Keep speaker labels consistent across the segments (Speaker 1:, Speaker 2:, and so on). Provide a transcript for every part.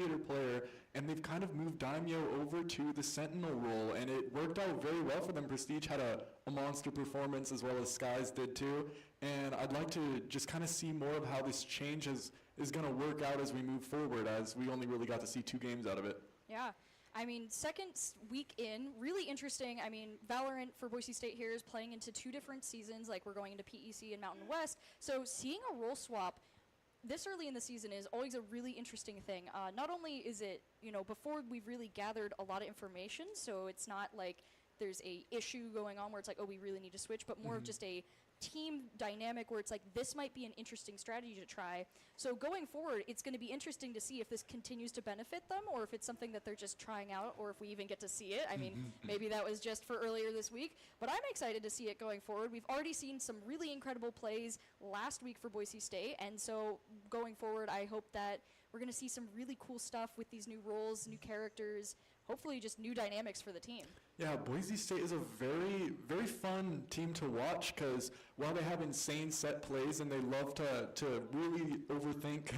Speaker 1: player, and they've kind of moved Daimyo over to the Sentinel role, and it worked out very well for them. Prestige had a monster performance as well as Skies did too, and I'd like to just kind of see more of how this change is going to work out as we move forward, as we only really got to see 2 games out of it.
Speaker 2: Yeah. I mean, second week in, really interesting. I mean, Valorant for Boise State here is playing into 2 different seasons, like we're going into PEC and Mountain West. So seeing a role swap this early in the season is always a really interesting thing. Not only is it, before we've really gathered a lot of information, so it's not like there's a issue going on where it's like, oh, we really need to switch, but more of just a team dynamic where it's like, this might be an interesting strategy to try. So going forward, it's going to be interesting to see if this continues to benefit them, or if it's something that they're just trying out, or if we even get to see it. I mean, maybe that was just for earlier this week, but I'm excited to see it going forward. We've already seen some really incredible plays last week for Boise State, and so going forward, I hope that we're going to see some really cool stuff with these new roles, new characters, hopefully just new dynamics for the team.
Speaker 1: Yeah, Boise State is a very, very fun team to watch, because while they have insane set plays and they love to really overthink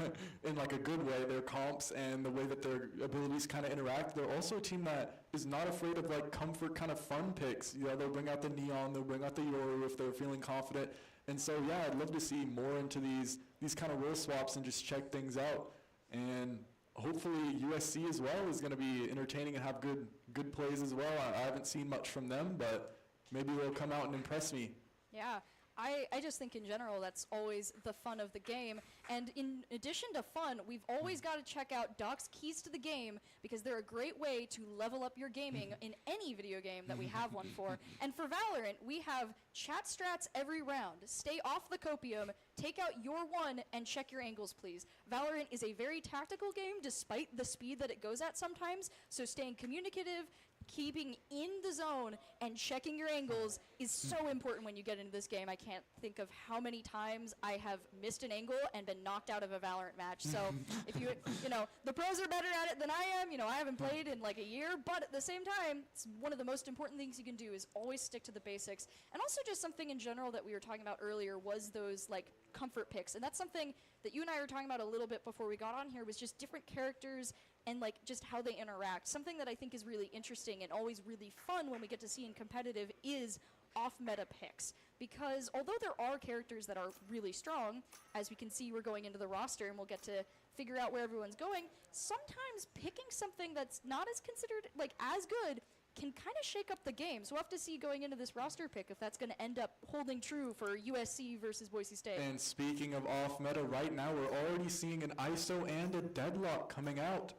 Speaker 1: in like a good way their comps and the way that their abilities kind of interact, they're also a team that is not afraid of like comfort kind of fun picks. They'll bring out the Neon, they'll bring out the Yoru if they're feeling confident. And so yeah, I'd love to see more into these kind of role swaps and just check things out. And hopefully USC as well is going to be entertaining and have good plays as well. I haven't seen much from them, but maybe they'll come out and impress me.
Speaker 2: Yeah, I just think in general that's always the fun of the game. And in addition to fun, we've always got to check out Doc's Keys to the Game, because they're a great way to level up your gaming in any video game that we have one for. And for Valorant, we have chat strats every round. Stay off the copium, take out your one, and check your angles, please. Valorant is a very tactical game despite the speed that it goes at sometimes, so staying communicative, keeping in the zone, and checking your angles is so important when you get into this game. I can't think of how many times I have missed an angle and been knocked out of a Valorant match. So if the pros are better at it than I am. I haven't played in like a year, but at the same time, it's one of the most important things you can do is always stick to the basics. And also just something in general that we were talking about earlier was those like comfort picks. And that's something that you and I were talking about a little bit before we got on here, was just different characters and like just how they interact. Something that I think is really interesting and always really fun when we get to see in competitive is off-meta picks. Because although there are characters that are really strong, as we can see we're going into the roster and we'll get to figure out where everyone's going, sometimes picking something that's not as considered like as good can kind of shake up the game. So we'll have to see going into this roster pick if that's going to end up holding true for USC versus Boise State.
Speaker 1: And speaking of off-meta, right now we're already seeing an ISO and a Deadlock coming out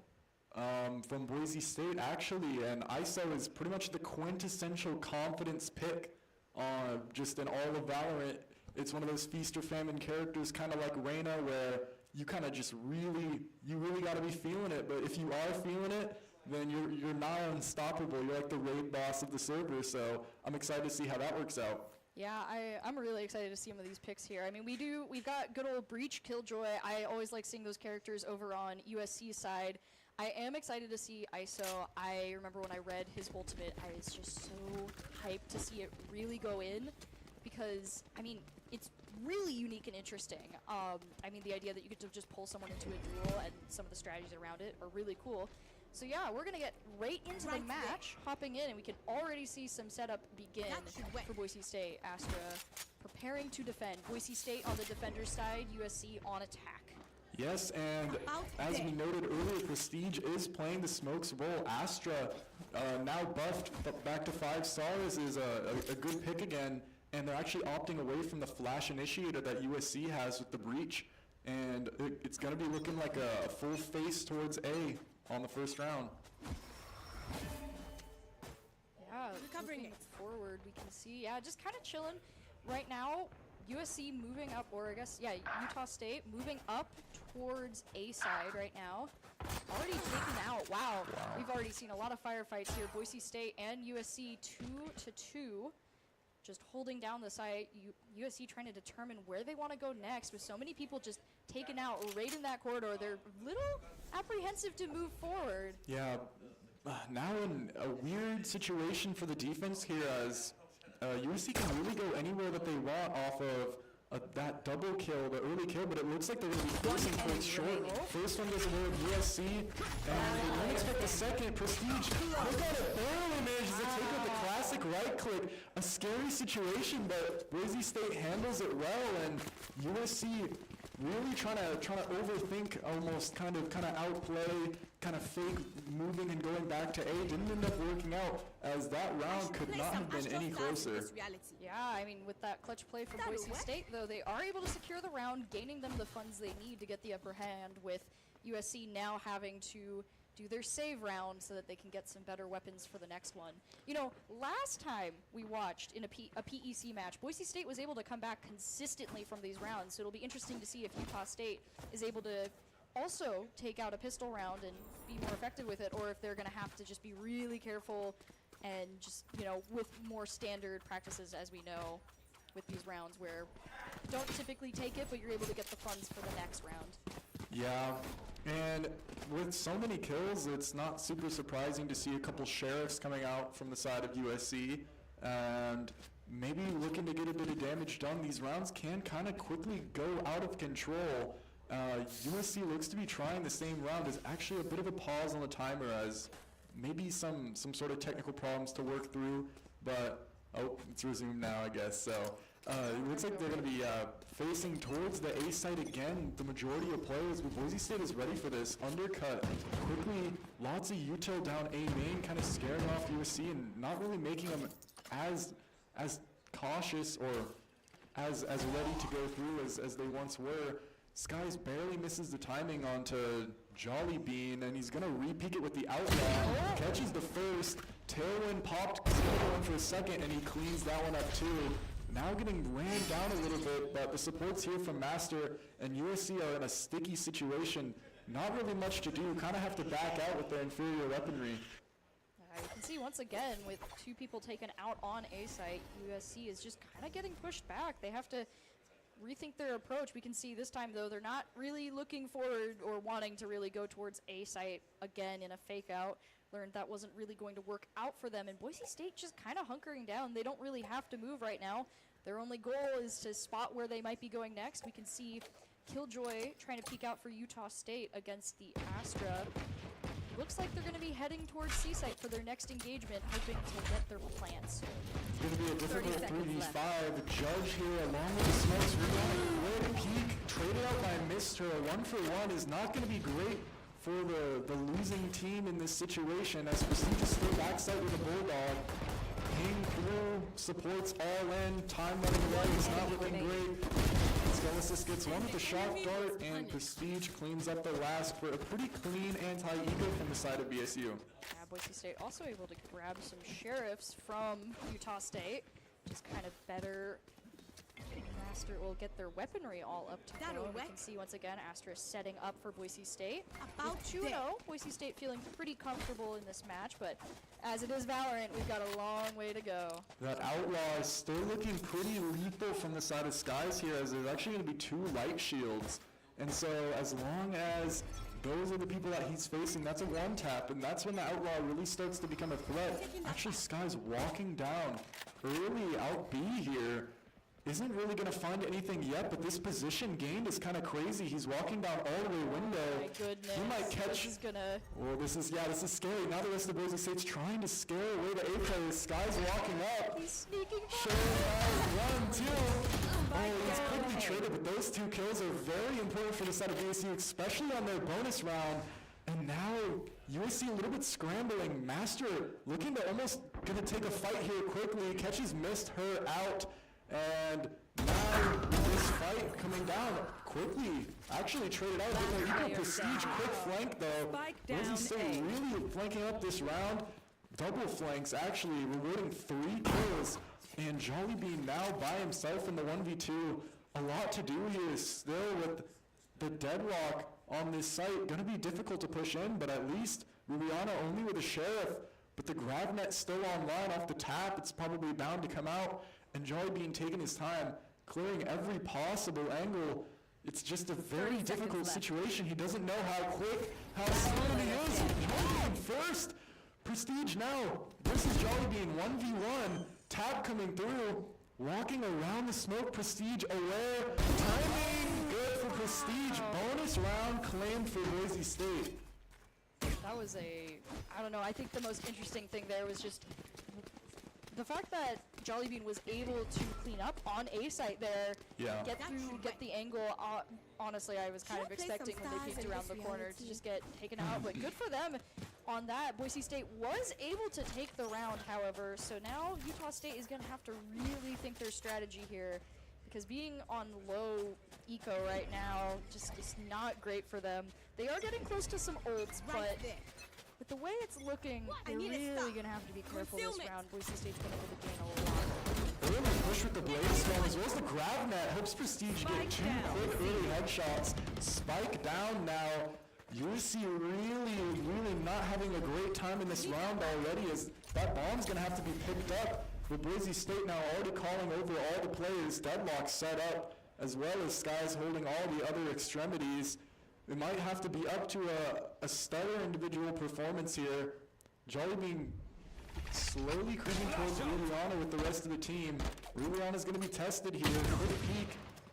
Speaker 1: from Boise State, actually. And ISO is pretty much the quintessential confidence pick just in all of Valorant. It's one of those feast or famine characters, kind of like Reyna, where you kind of just really got to be feeling it. But if you are feeling it, then you're not unstoppable. You're like the raid boss of the server. So I'm excited to see how that works out.
Speaker 2: Yeah, I'm really excited to see some of these picks here. I mean, we've got good old Breach, Killjoy. I always like seeing those characters over on USC side. I am excited to see ISO. I remember when I read his ultimate, I was just so hyped to see it really go in, because, I mean, it's really unique and interesting. I mean, the idea that you get to just pull someone into a duel and some of the strategies around it are really cool. So yeah, we're going to get right into the match, hopping in, and we can already see some setup begin for Boise State. Astra preparing to defend. Boise State on the defender's side, USC on attack.
Speaker 1: Yes, and as we noted earlier, Prestige is playing the Smokes role. Astra, now buffed back to 5 stars, is a good pick again, and they're actually opting away from the Flash Initiator that USC has with the Breach, and it's going to be looking like a full face towards A on the first round.
Speaker 2: Yeah, looking forward, we can see, just kind of chilling right now. USC moving up, or I guess, Utah State moving up towards A side right now. Already taken out. Wow. We've already seen a lot of firefights here. Boise State and USC 2-2. Just holding down the side. USC trying to determine where they want to go next, with so many people just taken out right in that corridor. They're a little apprehensive to move forward.
Speaker 1: Yeah, now in a weird situation for the defense here, as USC can really go anywhere that they want off of that double kill, the early kill, but it looks like they're going to be forcing towards short. First one goes away with USC, and they don't expect the second. Prestige, look at it, barely manages to take out the classic right click. A scary situation, but Boise State handles it well, and USC really trying to overthink, almost kind of outplay, kind of fake moving and going back to A. Didn't end up working out, as that round could not have been any closer.
Speaker 2: Yeah, I mean, with that clutch play from Boise State, though, they are able to secure the round, gaining them the funds they need to get the upper hand, with USC now having to do their save round so that they can get some better weapons for the next one. You know, last time we watched in a PEC match, Boise State was able to come back consistently from these rounds, so it'll be interesting to see if Utah State is able to also take out a pistol round and be more effective with it, or if they're going to have to just be really careful and just, you know, with more standard practices, as we know, with these rounds where you don't typically take it, but you're able to get the funds for the next round.
Speaker 1: Yeah, and with so many kills, it's not super surprising to see a couple sheriffs coming out from the side of USC, and maybe looking to get a bit of damage done. These rounds can kind of quickly go out of control. USC looks to be trying the same round. There's actually a bit of a pause on the timer, as maybe some sort of technical problems to work through, but oh, it's resumed now, I guess. So it looks like they're going to be facing towards the A site again. The majority of players, but Boise State is ready for this. Undercut quickly, lots of util down A main, kind of scaring off USC and not really making them as cautious or as ready to go through as they once were. Skies barely misses the timing onto Jolly Bean, and he's going to re-peek it with the outlaw. Catches the first. Tailwind popped, going for a second, and he cleans that one up too. Now getting ran down a little bit, but the support's here from Master, and USC are in a sticky situation. Not really much to do. Kind of have to back out with their inferior weaponry.
Speaker 2: You can see once again, with two people taken out on A site, USC is just kind of getting pushed back. They have to rethink their approach. We can see this time, though, they're not really looking forward or wanting to really go towards A site again in a fake out. Learned that wasn't really going to work out for them, and Boise State just kind of hunkering down. They don't really have to move right now. Their only goal is to spot where they might be going next. We can see Killjoy trying to peek out for Utah State against the Astra. Looks like they're going to be heading towards C-Site for their next engagement, hoping to get their plants.
Speaker 1: It's going to be a difficult 3v5. Judge here, along with the smokes, really peek, traded out by Mr. A 1-for-1 is not going to be great for the losing team in this situation, as Prestige is still backside with a Bulldog. Ping through, supports all in, time running right, it's not looking great. Skelesis gets one with the shock dart, and Prestige cleans up the last for a pretty clean anti-ego from the side of BSU.
Speaker 2: Yeah, Boise State also able to grab some sheriffs from Utah State, which is kind of better. Master will get their weaponry all up to go. We can see once again Astra setting up for Boise State. About 2-0, Boise State feeling pretty comfortable in this match, but as it is Valorant, we've got a long way to go.
Speaker 1: That Outlaw is still looking pretty lethal from the side of Skies here, as there's actually going to be 2 light shields. And so as long as those are the people that he's facing, that's a 1-tap, and that's when the Outlaw really starts to become a threat. Actually, Skies walking down early out B here. Isn't really going to find anything yet, but this position gained is kind of crazy. He's walking down all the way window.
Speaker 2: Oh my goodness.
Speaker 1: He might catch.
Speaker 2: This is gonna.
Speaker 1: Well, this is scary. Now the rest of the Boise State's trying to scare away the A players. Sky's walking up.
Speaker 2: He's sneaking
Speaker 1: Showing out 1-2. He's quickly traded, but those 2 kills are very important for the side of BSU, especially on their bonus round. And now USC a little bit scrambling. Master looking to almost going to take a fight here quickly. Catches missed her out. And now with this fight coming down quickly, actually traded out with their equal Prestige. Quick flank though. Boise State really flanking up this round. Double flanks actually, rewarding 3 kills. And Jolly Bean now by himself in the 1v2. A lot to do here still with the deadlock on this site. Gonna be difficult to push in, but at least Rubiana only with a sheriff. But the grab net still online off the tap. It's probably bound to come out. And Jolly Bean taking his time, clearing every possible angle. It's just a very difficult situation. He doesn't know how quick, how smooth he is. Jolly Bean first. Prestige now versus Jolly Bean 1v1. Tap coming through. walking around the smoke. Prestige aware. Timing good for Prestige. Bonus round claimed for Boise State.
Speaker 2: That was I don't know, I think the most interesting thing there was just the fact that Jollybean was able to clean up on A site there,
Speaker 1: Yeah.
Speaker 2: get through, get the angle. Honestly, I was kind of expecting when they peeked around the corner to just get taken out, but good for them on that. Boise State was able to take the round, however, so now Utah State is going to have to really think their strategy here, because being on low eco right now just is not great for them. They are getting close to some ults, but with the way it's looking, they're really going to have to be careful this round. Boise State's been able to gain a lot.
Speaker 1: Early push with the Blade Storm as well as the grab net. Hopes Prestige get two quick early headshots. Spike down now. USC really not having a great time in this round already, as that bomb's going to have to be picked up. With Boise State now already calling over all the players. Deadlock set up, as well as Skies holding all the other extremities. It might have to be up to a stellar individual performance here. Jollybean slowly creeping towards Liliana with the rest of the team. Liliana's going to be tested here. Quick peek,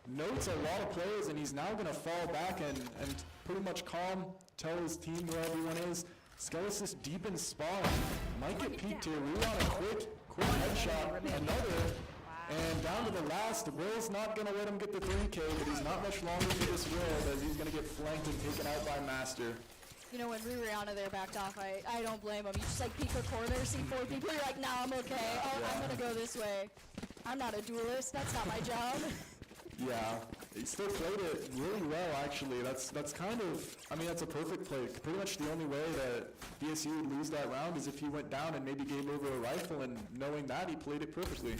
Speaker 1: notes a lot of players, and he's now going to fall back and pretty much calm, tell his team where everyone is. Skelesis deep in spawn. Might get peeked here. Liliana quick headshot. Another. And down to the last. Will's not going to let him get the 3K, but he's not much longer for this Will, as he's going to get flanked and taken out by Master.
Speaker 2: You know, when Rihanna there backed off, I don't blame him. You just like peek a corner, see 4 people, you're like, nah, I'm okay. I'm going to go this way. I'm not a duelist. That's not my job.
Speaker 1: Yeah, he still played it really well, actually. That's kind of, I mean, that's a perfect play. Pretty much the only way that BSU would lose that round is if he went down and maybe gave over a rifle, and knowing that, he played it perfectly.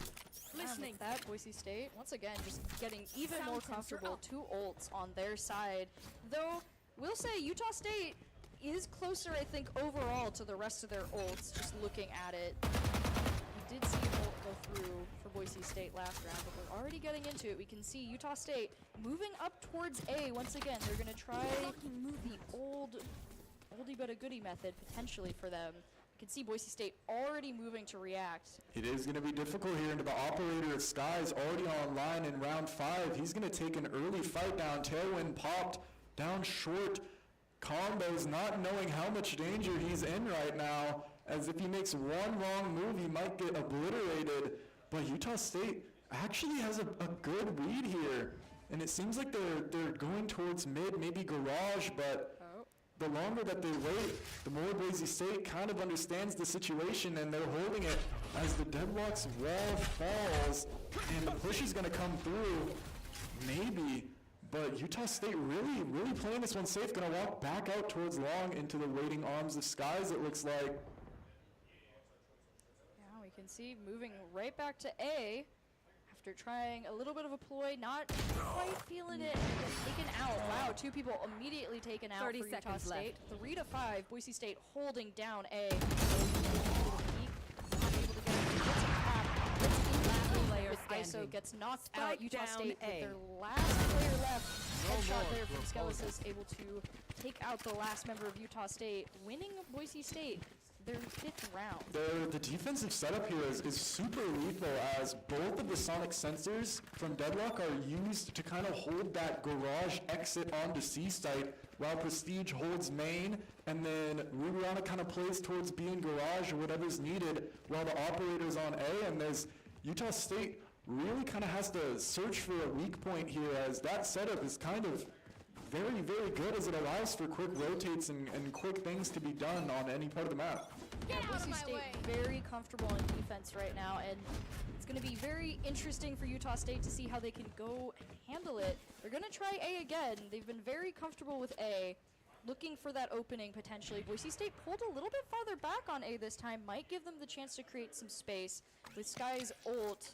Speaker 2: Listening. That Boise State, once again, just getting even more comfortable. 2 ults on their side. Though, we'll say Utah State is closer, I think, overall to the rest of their ults, just looking at it. We did see an ult go through for Boise State last round, but we're already getting into it. We can see Utah State moving up towards A. Once again, they're going to try the oldie but a goodie method, potentially, for them. You can see Boise State already moving to react.
Speaker 1: It is going to be difficult here, into the operator of Skies already online in round 5. He's going to take an early fight down. Tailwind popped down short. Combos, not knowing how much danger he's in right now, as if he makes one wrong move, he might get obliterated. But Utah State actually has a good read here, and it seems like they're going towards mid, maybe garage, but the longer that they wait, the more Boise State kind of understands the situation, and they're holding it as the Deadlock's wall falls, and the push is going to come through, maybe. But Utah State really playing this one safe, going to walk back out towards long into the waiting arms of Skies, it looks like.
Speaker 2: Yeah, we can see moving right back to A after trying a little bit of a ploy, not quite feeling it, and then taken out. Wow, 2 people immediately taken out for Utah State. 3 to 5, Boise State holding down A. ISO gets knocked out. Utah State with their last player left. Headshot there from Skelesis, able to take out the last member of Utah State, winning Boise State their 5th round.
Speaker 1: The defensive setup here is super lethal, as both of the sonic sensors from Deadlock are used to kind of hold that garage exit onto C site, while Prestige holds main, and then Rubiana kind of plays towards B and garage or whatever's needed, while the operator's on A, and there's Utah State really kind of has to search for a weak point here, as that setup is kind of very good, as it allows for quick rotates and quick things to be done on any part of the map.
Speaker 2: Yeah, Boise State very comfortable in defense right now, and it's going to be very interesting for Utah State to see how they can go and handle it. They're going to try A again. They've been very comfortable with A, looking for that opening potentially. Boise State pulled a little bit farther back on A this time, might give them the chance to create some space with Sky's ult.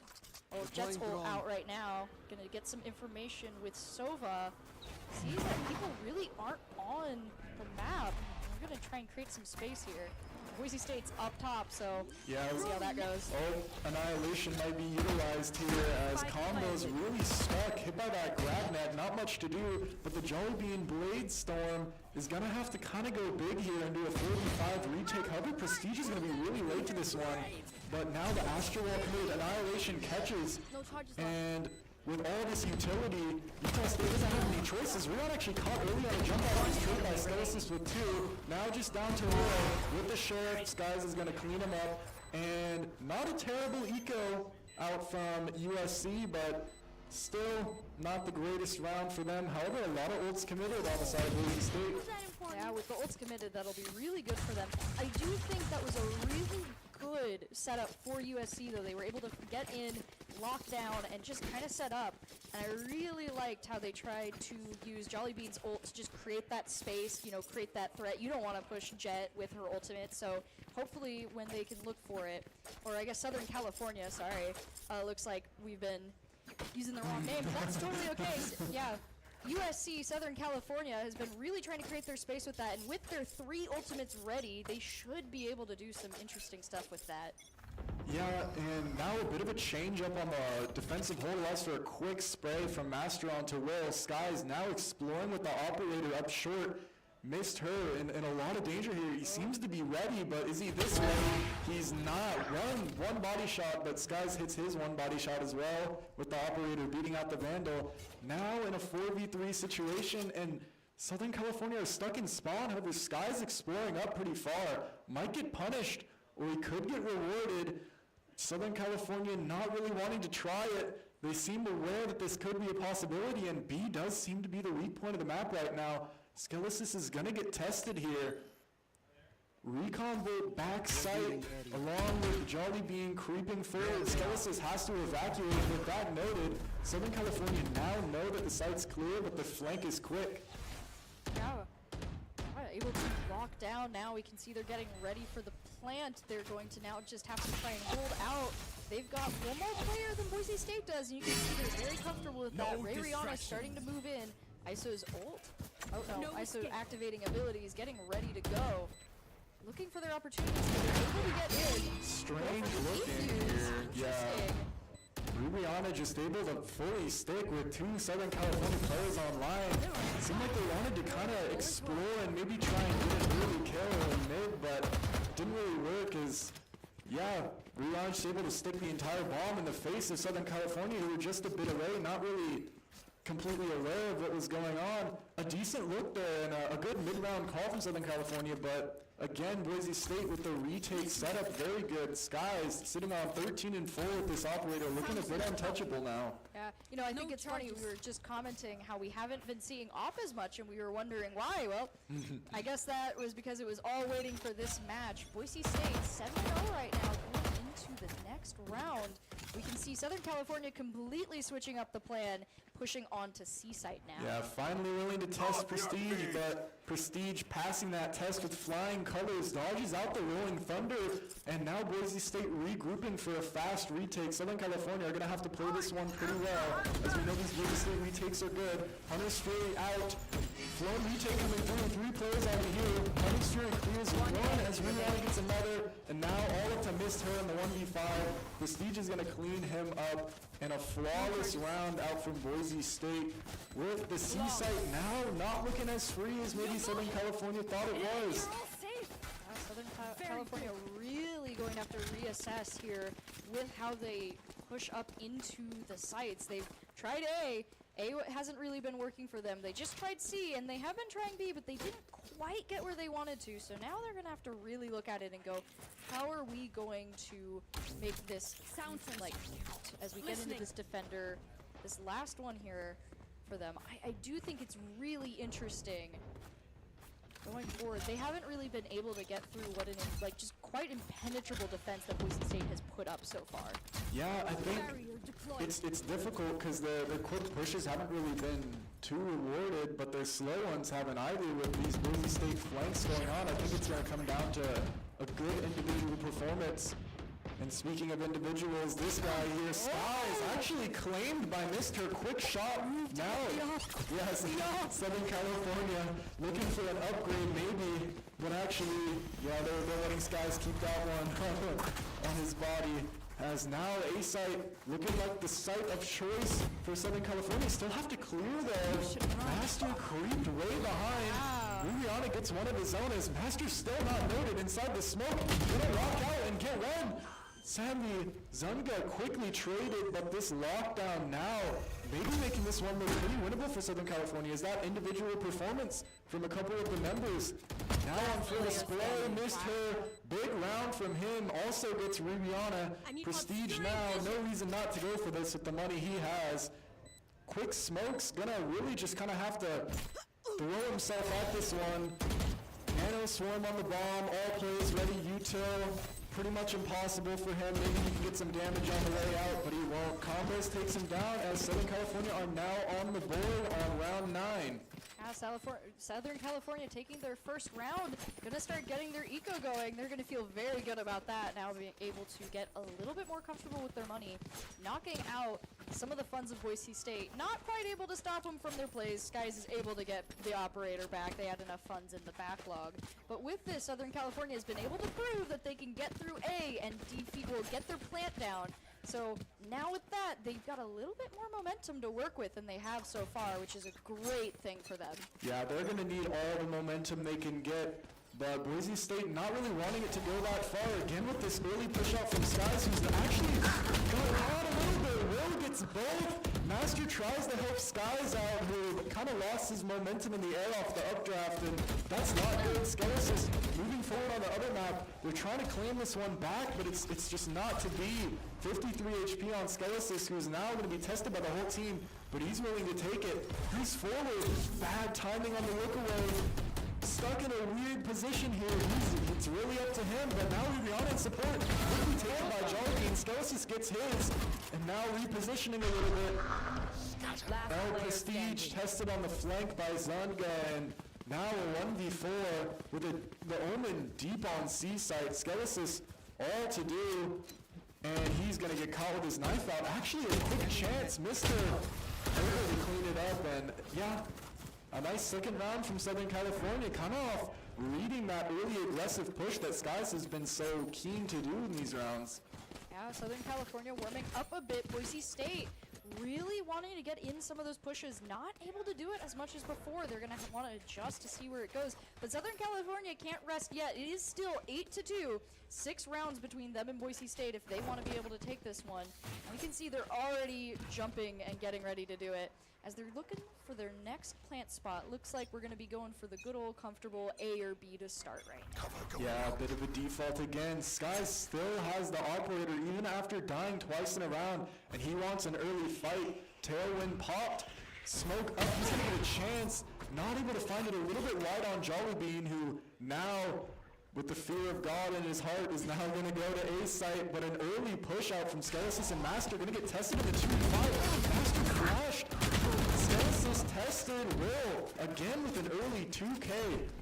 Speaker 2: Oh, Jet's ult out right now. Gonna get some information with Sova. Sees that people really aren't on the map. We're gonna try and create some space here. Boise State's up top, so
Speaker 1: yeah,
Speaker 2: we'll see how that goes.
Speaker 1: Oh, Annihilation might be utilized here, as Combo's really stuck, hit by that grab net, not much to do, but the Jollybean Blade Storm is going to have to kind of go big here and do a 4v5 retake. However, Prestige is going to be really late to this one. But now the Astro Wall committed Annihilation catches.
Speaker 2: No charges left.
Speaker 1: And with all this utility, Utah State doesn't have any choices. Rion actually caught early on a jump out on his trade by Skelosis with 2. Now just down to Roy with the Sheriff. Skies is going to clean him up. And not a terrible eco out from USC, but still not the greatest round for them. However, a lot of ults committed on the side of Boise State.
Speaker 2: Yeah, with the ults committed, that'll be really good for them. I do think that was a really good setup for USC, though. They were able to get in, lock down, and just kind of set up. And I really liked how they tried to use Jollybean's ult to just create that space, you know, create that threat. You don't want to push Jet with her ultimate, so hopefully when they can look for it, or I guess Southern California, sorry, looks like we've been using the wrong name. That's totally okay. Yeah. USC, Southern California, has been really trying to create their space with that, and with their 3 ultimates ready, they should be able to do some interesting stuff with that.
Speaker 1: Yeah, and now a bit of a change up on the defensive hold allows for a quick spray from Master onto Will. Sky's now exploring with the operator up short. Missed her in a lot of danger here. He seems to be ready, but is he this ready? He's not. One body shot, but Skies hits his one body shot as well with the operator beating out the Vandal. Now in a 4v3 situation, and Southern California is stuck in spawn. However, Skies exploring up pretty far. Might get punished, or he could get rewarded. Southern California not really wanting to try it. They seem aware that this could be a possibility, and B does seem to be the weak point of the map right now. Skelosis is going to get tested here. Recon Bolt back sight along with Jollybean creeping forward. Skelosis has to evacuate. With that noted, Southern California now know that the site's clear, but the flank is quick.
Speaker 2: Yeah, able to lock down. Now we can see they're getting ready for the plant. They're going to now just have to try and hold out. They've got one more player than Boise State does, and you can see they're very comfortable with that. Ray Rihanna is starting to move in. ISO's ult. Oh no, ISO activating abilities, getting ready to go. Looking for their opportunities. They're able to get in.
Speaker 1: Strange looking here. Yeah. Rihanna just able to fully stick with 2 Southern California players online. It seemed like they wanted to kind of explore and maybe try and get an early kill in mid, but didn't really work as, yeah, Rihanna just able to stick the entire bomb in the face of Southern California, who were just a bit away, not really completely aware of what was going on. A decent look there and a good mid-round call from Southern California, but again, Boise State with the retake setup, very good. Skies sitting on 13-4 with this operator, looking a bit untouchable now.
Speaker 2: Yeah, you know, I think it's funny, we were just commenting how we haven't been seeing Op as much, and we were wondering why. Well, I guess that was because it was all waiting for this match. Boise State 7-0 right now, going into the next round. We can see Southern California completely switching up the plan, pushing on to C-Site now.
Speaker 1: Yeah, finally willing to test Prestige, but Prestige passing that test with flying colors, dodges out the Rolling Thunder, and now Boise State regrouping for a fast retake. Southern California are going to have to play this one pretty well, as we know these Boise State retakes are good. Hunter's Fury out. Flown retake coming through, 3 players out of here. Hunter's Fury clears one as Rihanna gets another, and now all of them missed her in the 1v5. Prestige is going to clean him up, and a flawless round out from Boise State, with the C-Site now not looking as free as maybe Southern California thought it was.
Speaker 2: Southern California really going to have to reassess here with how they push up into the sites. They've tried A hasn't really been working for them. They just tried C, and they have been trying B, but they didn't quite get where they wanted to. So now they're going to have to really look at it and go, how are we going to make this like count as we get into this defender, this last one here for them. I do think it's really interesting going forward. They haven't really been able to get through what an just quite impenetrable defense that Boise State has put up so far.
Speaker 1: Yeah, I think it's difficult because the quick pushes haven't really been too rewarded, but their slow ones haven't either with these Boise State flanks going on. I think it's going to come down to a good individual performance. And speaking of individuals, this guy here, Skies, actually claimed by Mr. Quick Shot. Now, yes, Southern California looking for an upgrade maybe, but actually, yeah, they're letting Skies keep that one on his body. As now A-Site looking like the site of choice for Southern California. Still have to clear there. Master creeped way behind. Rubiana gets one of his own as Master's still not noted inside the smoke. Gonna walk out and get one. Sadly, Zunga quickly traded, but this lockdown now, maybe making this one look pretty winnable for Southern California. Is that individual performance from a couple of the members. Now on full display, missed her big round from him, also gets Rubiana. Prestige now, no reason not to go for this with the money he has. Quick Smoke's gonna really just kind of have to throw himself at this one. Nano Swarm on the bomb, all plays ready, util. Pretty much impossible for him. Maybe he can get some damage on the way out, but he won't. Combos takes him down as Southern California are now on the board on round 9.
Speaker 2: Southern California taking their first round, gonna start getting their eco going. They're gonna feel very good about that now, being able to get a little bit more comfortable with their money, knocking out some of the funds of Boise State. Not quite able to stop them from their plays. Skies is able to get the operator back. They had enough funds in the backlog. But with this, Southern California has been able to prove that they can get through A and defeat, will get their plant down. So now with that, they've got a little bit more momentum to work with than they have so far, which is a great thing for them.
Speaker 1: Yeah, they're going to need all the momentum they can get, but Boise State not really wanting it to go that far. Again with this early push out from Skies, who's actually going out a little bit. Will gets both. Master tries to help Skies out, who kind of lost his momentum in the air off the updraft, and that's not good. Skeletsis moving forward on the other map. They're trying to claim this one back, but it's just not to be. 53 HP on Skeletsis, who's now going to be tested by the whole team, but he's willing to take it. He's forward. Bad timing on the look away. Stuck in a weird position here. It's really up to him, but now Rubiana in support. Quickly taken by Jollibee, and Skeletsis gets his, and now repositioning a little bit. Now Prestige tested on the flank by Zunga, and now a 1v4 with the Omen deep on C site. Skeletsis all to do, and he's going to get caught with his knife out. Actually, a quick chance. Mr. able to clean it up, and yeah, a nice second round from Southern California, kind of off reading that early aggressive push that Skies has been so keen to do in these rounds.
Speaker 2: Yeah, Southern California warming up a bit. Boise State really wanting to get in some of those pushes, not able to do it as much as before. They're going to want to adjust to see where it goes. But Southern California can't rest yet. It is still 8-2. 6 rounds between them and Boise State if they want to be able to take this one. And we can see they're already jumping and getting ready to do it as they're looking for their next plant spot. Looks like we're going to be going for the good old comfortable A or B to start right now.
Speaker 1: Yeah, a bit of a default again. Skies still has the operator even after dying twice in a round, and he wants an early fight. Tailwind popped. Smoke up, he's going to get a chance. Not able to find it a little bit wide on Jollybean, who now, with the fear of God in his heart, is now going to go to A site, but an early push out from Skeletsis and Master going to get tested in the 2v5. Master crashed. Skeletsis tested. Will, again with an early 2K,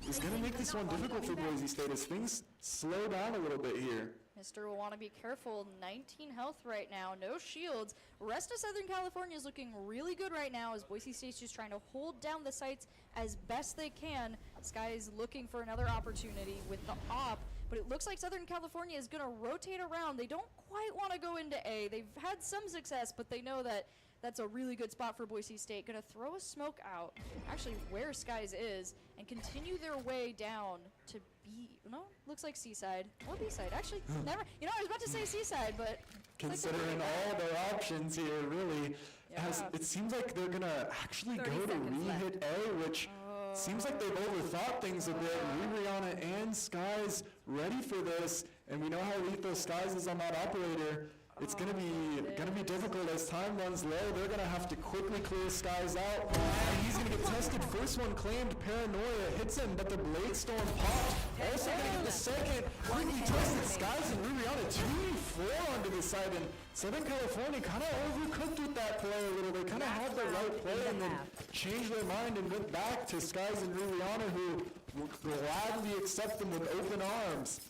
Speaker 1: is going to make this one difficult for Boise State as things slow down a little bit here.
Speaker 2: Mr. will want to be careful. 19 health right now, no shields. Rest of Southern California is looking really good right now as Boise State's just trying to hold down the sites as best they can. Sky is looking for another opportunity with the op, but it looks like Southern California is going to rotate around. They don't quite want to go into A. They've had some success, but they know that that's a really good spot for Boise State. Going to throw a smoke out, actually where Skies is, and continue their way down to B. No, looks like C-side or B-side. Actually, never. You know, I was about to say C-side, but
Speaker 1: considering all their options here, really, as it seems like they're gonna actually go to re-hit A, which seems like they've overthought things a bit. Rihanna and Skies ready for this, and we know how lethal Skies is on that operator. It's gonna be difficult as time runs low. They're gonna have to quickly clear Skies out, and he's gonna get tested. First one claimed, Paranoia hits him, but the Blade Storm popped. Also gonna get the second. Quickly tested Skies and Rubiana 2v4 onto the side, and Southern California kind of overcooked with that play a little. They kind of had the right play and then changed their mind and went back to Skies and Rubiana, who will gladly accept them with open arms.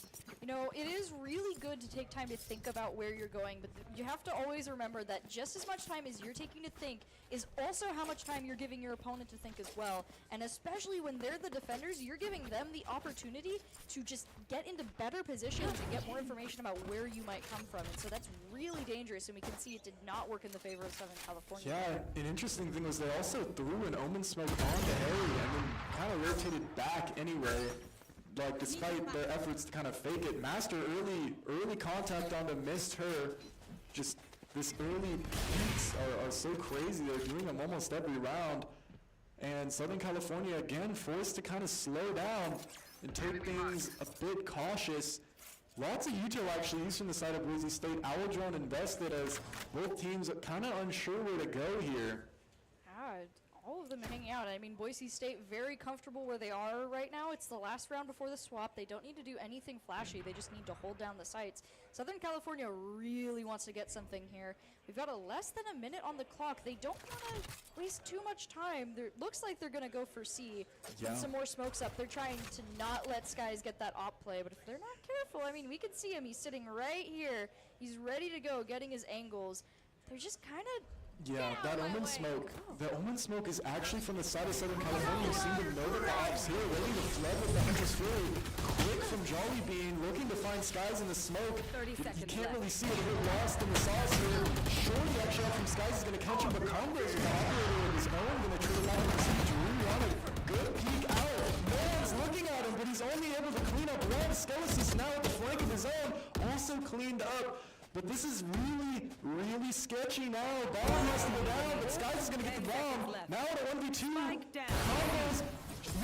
Speaker 2: You know, it is really good to take time to think about where you're going, but you have to always remember that just as much time as you're taking to think is also how much time you're giving your opponent to think as well. And especially when they're the defenders, you're giving them the opportunity to just get into better positions and get more information about where you might come from. And so that's really dangerous, and we can see it did not work in the favor of Southern California.
Speaker 1: Yeah, an interesting thing was they also threw an Omen Smoke onto Harry and then kind of rotated back anyway. Like, despite their efforts to kind of fake it, Master early contact onto missed her. Just this early peaks are so crazy. They're doing them almost every round. And Southern California, again, forced to kind of slow down and take things a bit cautious. Lots of util actually used from the side of Boise State. Owl Drone invested as both teams are kind of unsure where to go here.
Speaker 2: All of them hanging out. I mean, Boise State very comfortable where they are right now. It's the last round before the swap. They don't need to do anything flashy. They just need to hold down the sights. Southern California really wants to get something here. We've got less than a minute on the clock. They don't want to waste too much time. Looks like they're going to go for C.
Speaker 1: Yeah.
Speaker 2: Get some more smokes up. They're trying to not let Skies get that op play, but if they're not careful, I mean, we can see him. He's sitting right here. He's ready to go, getting his angles. They're just kind of...
Speaker 1: Yeah, that Omen smoke. The Omen smoke is actually from the side of Southern California. You seem to know that the ops here, ready to flood with the Hunter's Fury. Quick from Jolly Bean, looking to find Skies in the smoke.
Speaker 3: 30 seconds
Speaker 1: You can't
Speaker 3: left.
Speaker 1: really see it, a bit lost in the sauce here. Shorty actually out from Skies is going to catch him, but combos with the operator of his own. Going to trade out of Siege. Really on it. Good peek out. No one's looking at him, but he's only able to clean up one. Skeletons now at the flank of his own, also cleaned up. But this is really sketchy now. Bomb has to go down, but Skies is going to get the bomb. Now at a 1v2.
Speaker 3: Spike down.
Speaker 1: Combos.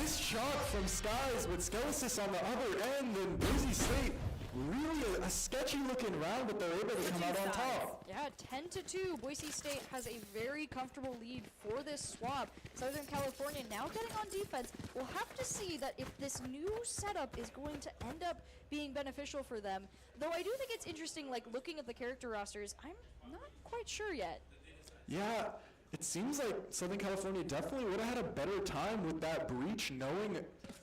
Speaker 1: Missed shot from Skies with Skelesis on the other end, and Boise State really a sketchy looking round, but they're able to come out on top.
Speaker 2: Yeah, 10-2. Boise State has a very comfortable lead for this swap. Southern California now getting on defense. We'll have to see that if this new setup is going to end up being beneficial for them. Though I do think it's interesting, like looking at the character rosters, I'm not quite sure yet.
Speaker 1: Yeah, it seems like Southern California definitely would have had a better time with that breach, knowing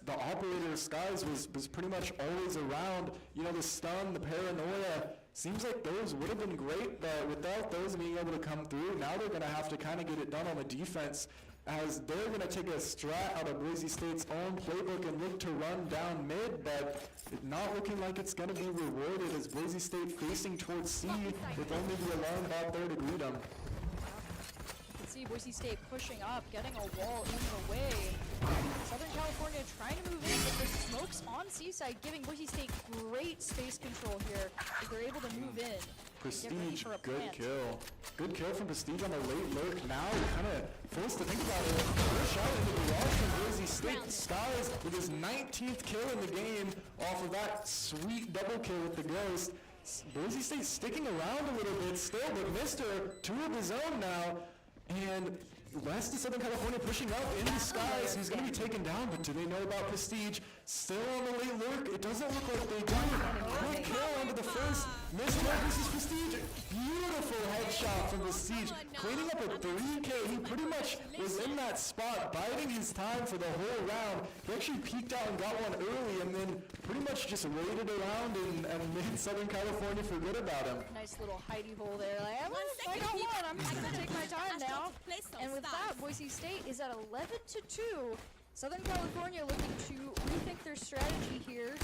Speaker 1: the operator of Skies was pretty much always around. You know, the stun, the paranoia, seems like those would have been great, but without those being able to come through, now they're going to have to kind of get it done on the defense, as they're going to take a strat out of Boise State's own playbook and look to run down mid, but it's not looking like it's going to be rewarded as Boise State facing towards C with only the alarm bot there to greet them.
Speaker 2: You can see Boise State pushing up, getting a wall in the way. Southern California trying to move in, but the smokes on Seaside giving Boise State great space control here as they're able to move in.
Speaker 1: Prestige,
Speaker 2: for a
Speaker 1: good
Speaker 2: plant.
Speaker 1: kill. Good kill from Prestige on the late lurk. Now kind of forced to think about it. First shot into the rush from Boise State. Skies with his 19th kill in the game off of that sweet double kill with the Ghost. Boise State sticking around a little bit still, but Mr. Two of his own now. And West of Southern California pushing up into Skies. He's going to be taken down, but do they know about Prestige? Still on the late lurk. It doesn't look like they do. Quick kill into the first. Missed one. This is Prestige. Beautiful headshot from Prestige. Cleaning up a 3K. He pretty much was in that spot, biding his time for the whole round. He actually peeked out and got one early, and then pretty much just waited around and made Southern California forget about him.
Speaker 2: Nice little hidey hole there. Like, I don't want. I'm just gonna take my time now. And with that, Boise State is at 11-2. Southern California looking to rethink their strategy here,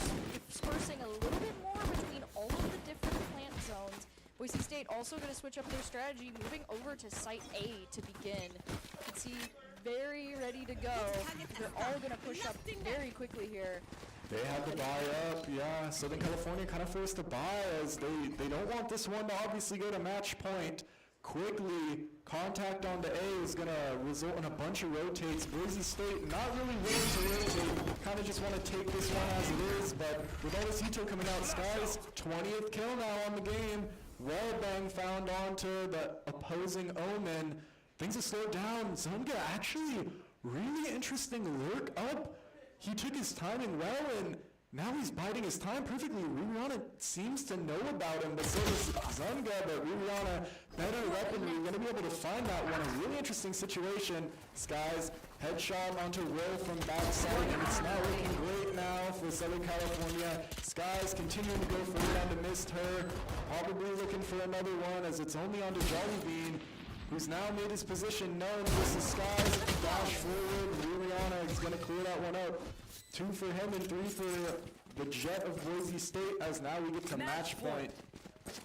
Speaker 2: dispersing a little bit more between all of the different plant zones. Boise State also going to switch up their strategy, moving over to Site A to begin. You can see very ready to go. They're all going to push up very quickly here.
Speaker 1: They had to buy up, yeah. Southern California kind of forced to buy as they don't want this one to obviously go to match point. Quickly, contact on the A is going to result in a bunch of rotates. Boise State not really willing to rotate, kind of just want to take this one as it is, but with all this Ito coming out, Skies, 20th kill now on the game. Wellbang found onto the opposing Omen. Things have slowed down. Zunga actually really interesting lurk up. He took his timing well, and now he's biding his time perfectly. Ririana seems to know about him, but so does Zunga, but Ririana, better weaponry. We're going to be able to find that one. A really interesting situation. Skies, headshot onto Will from backside, and it's not looking great now for Southern California. Skies continuing to go for it onto missed her. Probably looking for another one as it's only onto Jolly Bean, who's now made his position known. This is Skies, dash forward. Ririana is going to clear that one up. 2 for him and 3 for the Jet of Boise State, as now we get to match point.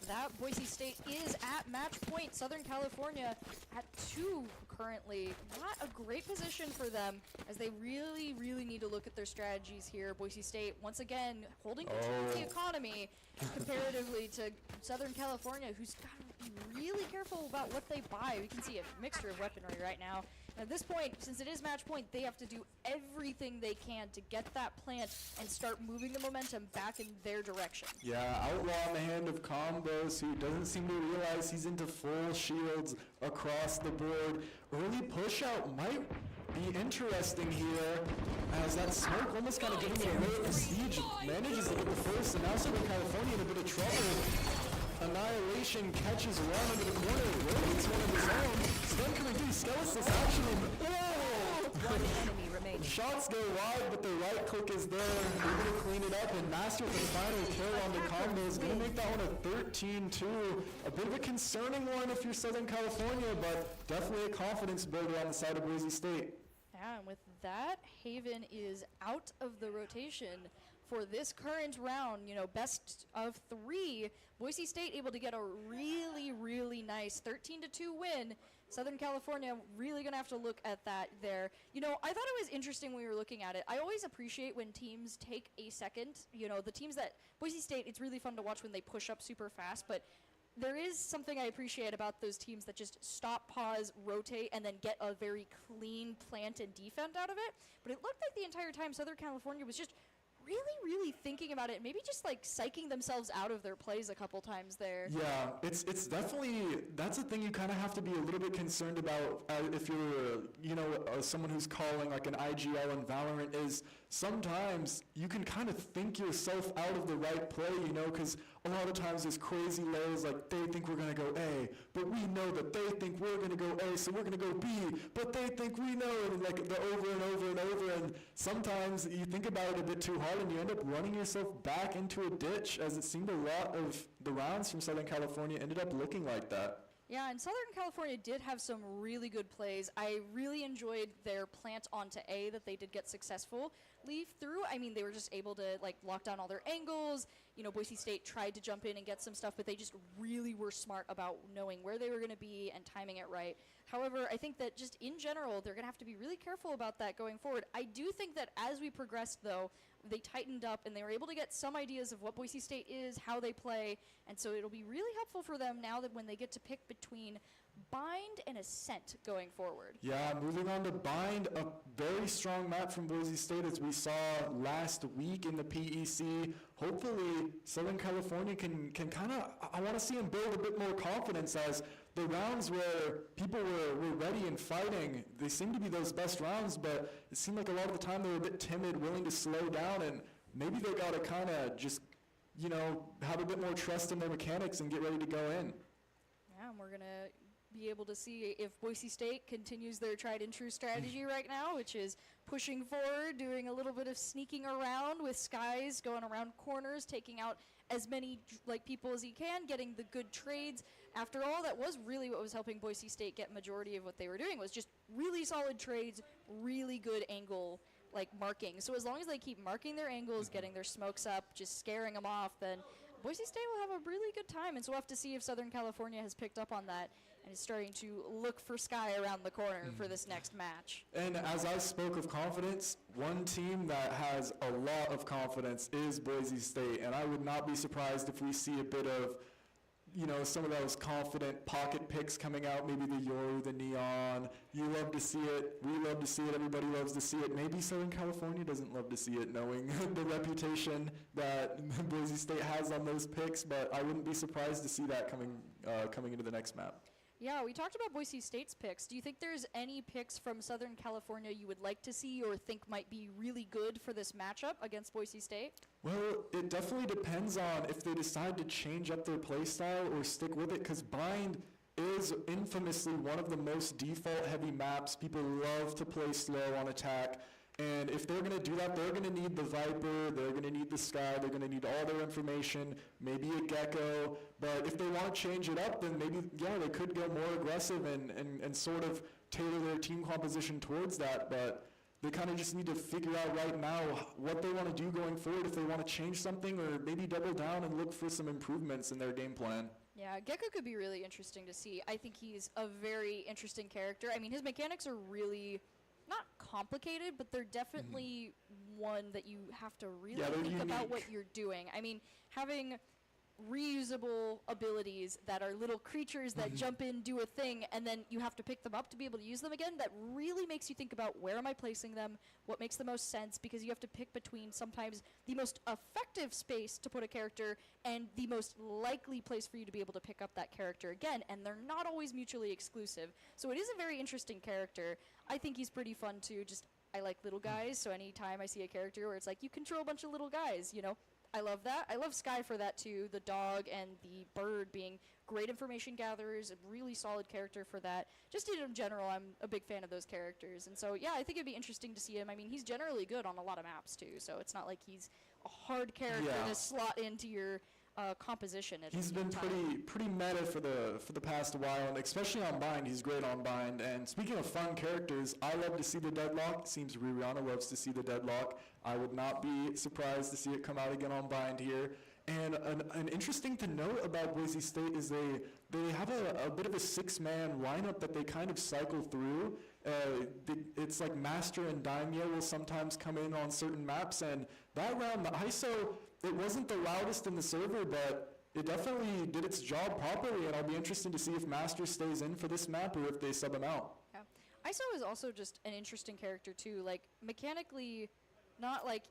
Speaker 2: that, Boise State is at match point. Southern California at 2 currently. Not a great position for them as they really, really need to look at their strategies here. Boise State, once again, holding control of the economy comparatively to Southern California, who's got to be really careful about what they buy. We can see a mixture of weaponry right now. And at this point, since it is match point, they have to do everything they can to get that plant and start moving the momentum back in their direction.
Speaker 1: Yeah, Outlaw in the hand of Combos, who doesn't seem to realize he's into full shields across the board. Early push out might be interesting here, as that smoke almost kind of giving him a little prestige. Manages to get the first, and now Southern California in a bit of trouble. Annihilation catches one into the corner, rotates one of his own. Stun coming through, Skeletons actually.
Speaker 3: One enemy remaining.
Speaker 1: Shots go wide, but the right click is there. Able to clean it up, and Master with the final kill on the combo is going to make that one a 13-2. A bit of a concerning one if you're Southern California, but definitely a confidence builder on the side of Boise State.
Speaker 2: Yeah, and with that, Haven is out of the rotation for this current round. You know, best of 3. Boise State able to get a really, really nice 13-2 win. Southern California really going to have to look at that there. You know, I thought it was interesting when we were looking at it. I always appreciate when teams take a second. You know, the teams that, Boise State, it's really fun to watch when they push up super fast, but there is something I appreciate about those teams that just stop, pause, rotate, and then get a very clean plant and defend out of it. But it looked like the entire time Southern California was just really, really thinking about it, maybe just like psyching themselves out of their plays a couple times there.
Speaker 1: Yeah, it's definitely, that's a thing you kind of have to be a little bit concerned about if you're, you know, someone who's calling like an IGL in Valorant, is sometimes you can kind of think yourself out of the right play, you know, because a lot of times there's crazy lays, like they think we're going to go A, but we know that they think we're going to go A, so we're going to go B, but they think we know, and like the over and over and over, and sometimes you think about it a bit too hard and you end up running yourself back into a ditch, as it seemed a lot of the rounds from Southern California ended up looking like that.
Speaker 2: Yeah, and Southern California did have some really good plays. I really enjoyed their plant onto A that they did get successful. Leave through, I mean, they were just able to like lock down all their angles. You know, Boise State tried to jump in and get some stuff, but they just really were smart about knowing where they were going to be and timing it right. However, I think that just in general, they're going to have to be really careful about that going forward. I do think that as we progressed, though, they tightened up and they were able to get some ideas of what Boise State is, how they play, and so it'll be really helpful for them now that when they get to pick between Bind and Ascent going forward.
Speaker 1: Yeah, moving on to Bind, a very strong map from Boise State as we saw last week in the PEC. Hopefully, Southern California can kind of, I want to see them build a bit more confidence, as the rounds where people were ready and fighting, they seem to be those best rounds, but it seemed like a lot of the time they were a bit timid, willing to slow down, and maybe they got to kind of just, you know, have a bit more trust in their mechanics and get ready to go in.
Speaker 2: Yeah, and we're going to be able to see if Boise State continues their tried and true strategy right now, which is pushing forward, doing a little bit of sneaking around with Skies, going around corners, taking out as many like people as he can, getting the good trades. After all, that was really what was helping Boise State get majority of what they were doing, was just really solid trades, really good angle like marking. So as long as they keep marking their angles, getting their smokes up, just scaring them off, then Boise State will have a really good time. And so we'll have to see if Southern California has picked up on that and is starting to look for Sky around the corner for this next match.
Speaker 1: And as I spoke of confidence, one team that has a lot of confidence is Boise State, and I would not be surprised if we see a bit of, you know, some of those confident pocket picks coming out, maybe the Yoru, the Neon. You love to see it. We love to see it. Everybody loves to see it. Maybe Southern California doesn't love to see it, knowing the reputation that Boise State has on those picks, but I wouldn't be surprised to see that coming into the next map.
Speaker 2: Yeah, we talked about Boise State's picks. Do you think there's any picks from Southern California you would like to see or think might be really good for this matchup against Boise State?
Speaker 1: Well, it definitely depends on if they decide to change up their play style or stick with it, because Bind is infamously one of the most default-heavy maps. People love to play slow on attack. And if they're going to do that, they're going to need the Viper, they're going to need the Sky, they're going to need all their information, maybe a Gecko. But if they want to change it up, then maybe, yeah, they could go more aggressive and sort of tailor their team composition towards that. But they kind of just need to figure out right now what they want to do going forward, if they want to change something or maybe double down and look for some improvements in their game plan.
Speaker 2: Yeah, Gecko could be really interesting to see. I think he's a very interesting character. I mean, his mechanics are really not complicated, but they're definitely one that you have to really think about what you're doing. I mean, having reusable abilities that are little creatures that jump in, do a thing, and then you have to pick them up to be able to use them again, that really makes you think about where am I placing them, what makes the most sense, because you have to pick between sometimes the most effective space to put a character and the most likely place for you to be able to pick up that character again, and they're not always mutually exclusive. So it is a very interesting character. I think he's pretty fun too. Just, I like little guys, so anytime I see a character where it's like you control a bunch of little guys, you know, I love that. I love Sky for that too, the dog and the bird being great information gatherers, a really solid character for that. Just in general, I'm a big fan of those characters. And so, yeah, I think it'd be interesting to see him. I mean, he's generally good on a lot of maps too, so it's not like he's a hard character to slot into your composition.
Speaker 1: He's been pretty meta for the past while, and especially on Bind, he's great on Bind. And speaking of fun characters, I love to see the Deadlock. It seems Rihanna loves to see the Deadlock. I would not be surprised to see it come out again on Bind here. And an interesting to note about Boise State is they have a bit of a six-man lineup that they kind of cycle through. It's like Master and Daimyo will sometimes come in on certain maps, and that round, the ISO, it wasn't the loudest in the server, but it definitely did its job properly, and I'll be interested to see if Master stays in for this map or if they sub him out.
Speaker 2: Yeah. ISO is also just an interesting character too, like mechanically not like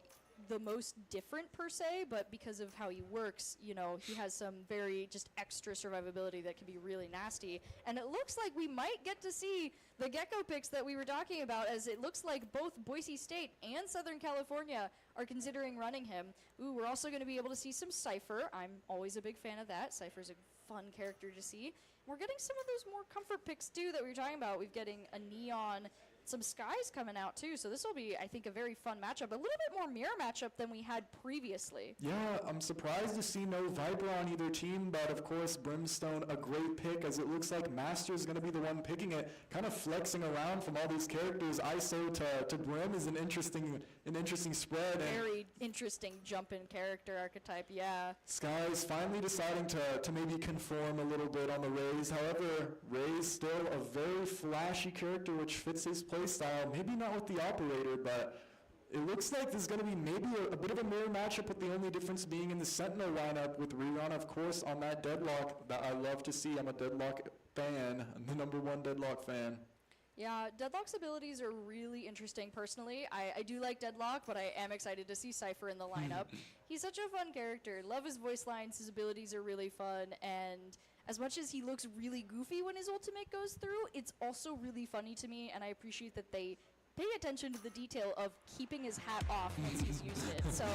Speaker 2: the most different per se, but because of how he works, you know, he has some very just extra survivability that can be really nasty. And it looks like we might get to see the Gecko picks that we were talking about, as it looks like both Boise State and Southern California are considering running him. Ooh, we're also going to be able to see some Cypher. I'm always a big fan of that. Cypher's a fun character to see. We're getting some of those more comfort picks too that we were talking about. We're getting a Neon, some Skies coming out too, so this will be, I think, a very fun matchup. A little bit more mirror matchup than we had previously.
Speaker 1: Yeah, I'm surprised to see no Viper on either team, but of course Brimstone, a great pick, as it looks like Master's going to be the one picking it, kind of flexing around from all these characters. ISO to Brim is an interesting spread.
Speaker 2: Very interesting jump-in character archetype, yeah.
Speaker 1: Sky's finally deciding to maybe conform a little bit on the Raze. However, Raze still a very flashy character which fits his playstyle. Maybe not with the Operator, but it looks like there's going to be maybe a bit of a mirror matchup, with the only difference being in the Sentinel lineup with Rihanna, of course, on that Deadlock that I love to see. I'm a Deadlock fan. I'm the #1 Deadlock fan.
Speaker 2: Yeah, Deadlock's abilities are really interesting personally. I do like Deadlock, but I am excited to see Cypher in the lineup. He's such a fun character. Love his voice lines, his abilities are really fun, and as much as he looks really goofy when his ultimate goes through, it's also really funny to me, and I appreciate that they pay attention to the detail of keeping his hat off once he's used it. So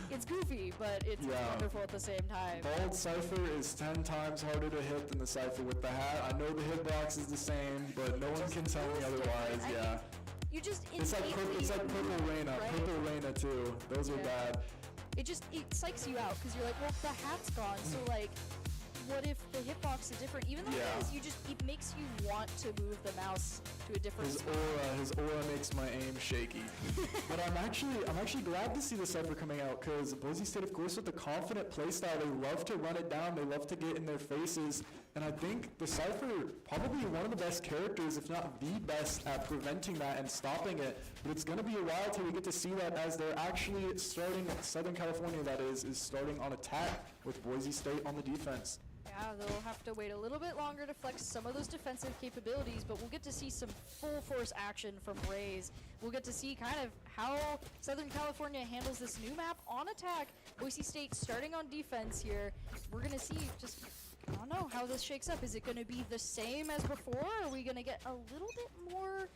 Speaker 2: it's goofy, but it's wonderful at the same time.
Speaker 1: Bald Cypher is 10 times harder to hit than the Cypher with the hat. I know the hitbox is the same, but no one can tell me otherwise. Yeah.
Speaker 2: You just
Speaker 1: it's like Purple Reina.
Speaker 2: Right?
Speaker 1: Purple Reina too. Those are bad.
Speaker 2: It psychs you out because you're like, well, the hat's gone, so like, what if the hitbox is different? Even though it is, it makes you want to move the mouse to a different spot.
Speaker 1: His aura makes my aim shaky. But I'm actually glad to see the Cypher coming out, because Boise State, of course, with the confident playstyle, they love to run it down, they love to get in their faces, and I think the Cypher probably one of the best characters, if not the best, at preventing that and stopping it. But it's going to be a while till we get to see that, as they're actually starting, Southern California that is starting on attack with Boise State on the defense.
Speaker 2: Yeah, they'll have to wait a little bit longer to flex some of those defensive capabilities, but we'll get to see some full force action from Raze. We'll get to see kind of how Southern California handles this new map on attack. Boise State starting on defense here. We're going to see just, I don't know how this shakes up. Is it going to be the same as before, or are we going to get a little bit more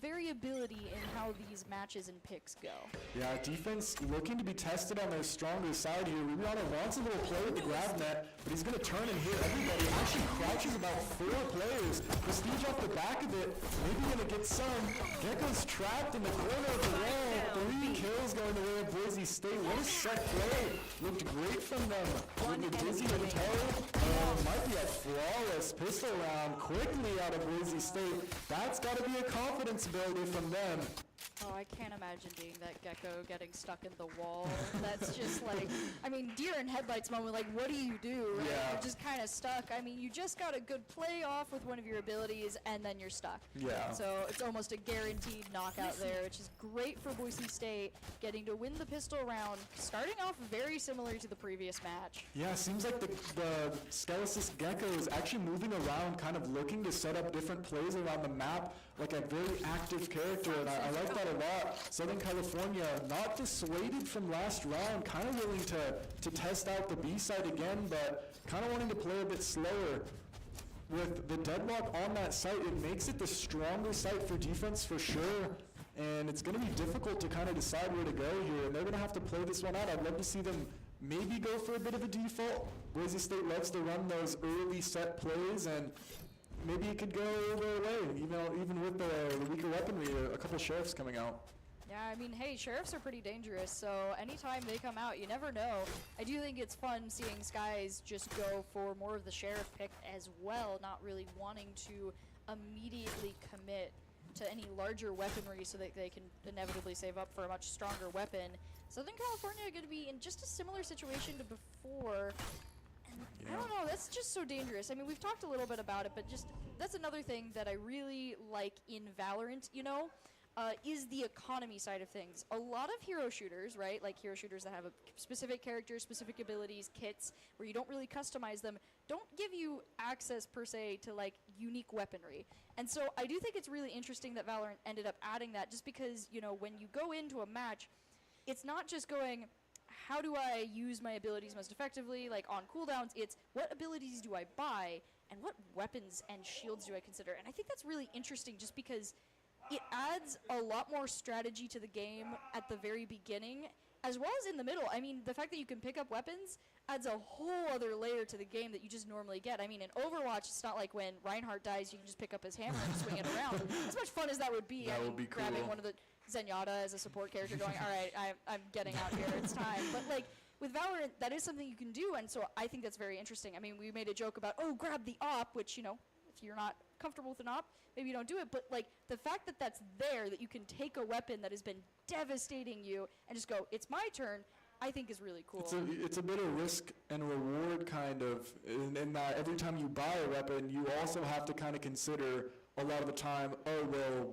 Speaker 2: variability in how these matches and picks go?
Speaker 1: Yeah, defense looking to be tested on their stronger side here. Rihanna wants a little play with the grab net, but he's going to turn and hit everybody. Actually crouches about 4 players. Prestige off the back of it. Maybe going to get some. Gecko's trapped in the corner of the wall. 3 kills going the way of Boise State. What a set play. Looked great from them. With the dizzy and toe. Might be a flawless pistol round quickly out of Boise State. That's got to be a confidence builder from them.
Speaker 2: Oh, I can't imagine being that gecko getting stuck in the wall. That's just like, I mean, deer in headlights moment, like, what do you do? Right?
Speaker 1: Yeah.
Speaker 2: You're just kind of stuck. I mean, you just got a good play off with one of your abilities, and then you're stuck.
Speaker 1: Yeah.
Speaker 2: So it's almost a guaranteed knockout there, which is great for Boise State, getting to win the pistol round, starting off very similar to the previous match.
Speaker 1: Yeah, seems like the Skelesis Gecko is actually moving around, kind of looking to set up different plays around the map, like a very active character, and I like that a lot. Southern California, not dissuaded from last round, kind of willing to test out the B side again, but kind of wanting to play a bit slower. With the deadlock on that site, it makes it the stronger site for defense for sure, and it's going to be difficult to kind of decide where to go here, and they're going to have to play this one out. I'd love to see them maybe go for a bit of a default. Boise State loves to run those early set plays, and maybe it could go their way, even with the weaker weaponry, a couple sheriffs coming out.
Speaker 2: Yeah, I mean, hey, sheriffs are pretty dangerous, so anytime they come out, you never know. I do think it's fun seeing Skies just go for more of the sheriff pick as well, not really wanting to immediately commit to any larger weaponry so that they can inevitably save up for a much stronger weapon. Southern California are going to be in just a similar situation to before. And I don't know, that's just so dangerous. I mean, we've talked a little bit about it, but just that's another thing that I really like in Valorant, is the economy side of things. A lot of hero shooters, right, like hero shooters that have a specific characters, specific abilities, kits, where you don't really customize them, don't give you access per se to like unique weaponry. And so I do think it's really interesting that Valorant ended up adding that, just because, when you go into a match, it's not just going, how do I use my abilities most effectively, like on cooldowns, it's what abilities do I buy and what weapons and shields do I consider. And I think that's really interesting just because it adds a lot more strategy to the game at the very beginning, as well as in the middle. I mean, the fact that you can pick up weapons adds a whole other layer to the game that you just normally get. I mean, in Overwatch, it's not like when Reinhardt dies, you can just pick up his hammer and swing it around. As much fun as that would be,
Speaker 1: That would be cool.
Speaker 2: Grabbing one of the Zenyatta as a support character going, all right, I'm getting out here, it's time. But like, with Valorant, that is something you can do, and so I think that's very interesting. I mean, we made a joke about, grab the op, which, if you're not comfortable with an op, maybe you don't do it, but like the fact that that's there, that you can take a weapon that has been devastating you and just go, it's my turn, I think is really cool.
Speaker 1: It's a bit of risk and reward kind of, in that every time you buy a weapon, you also have to kind of consider a lot of the time,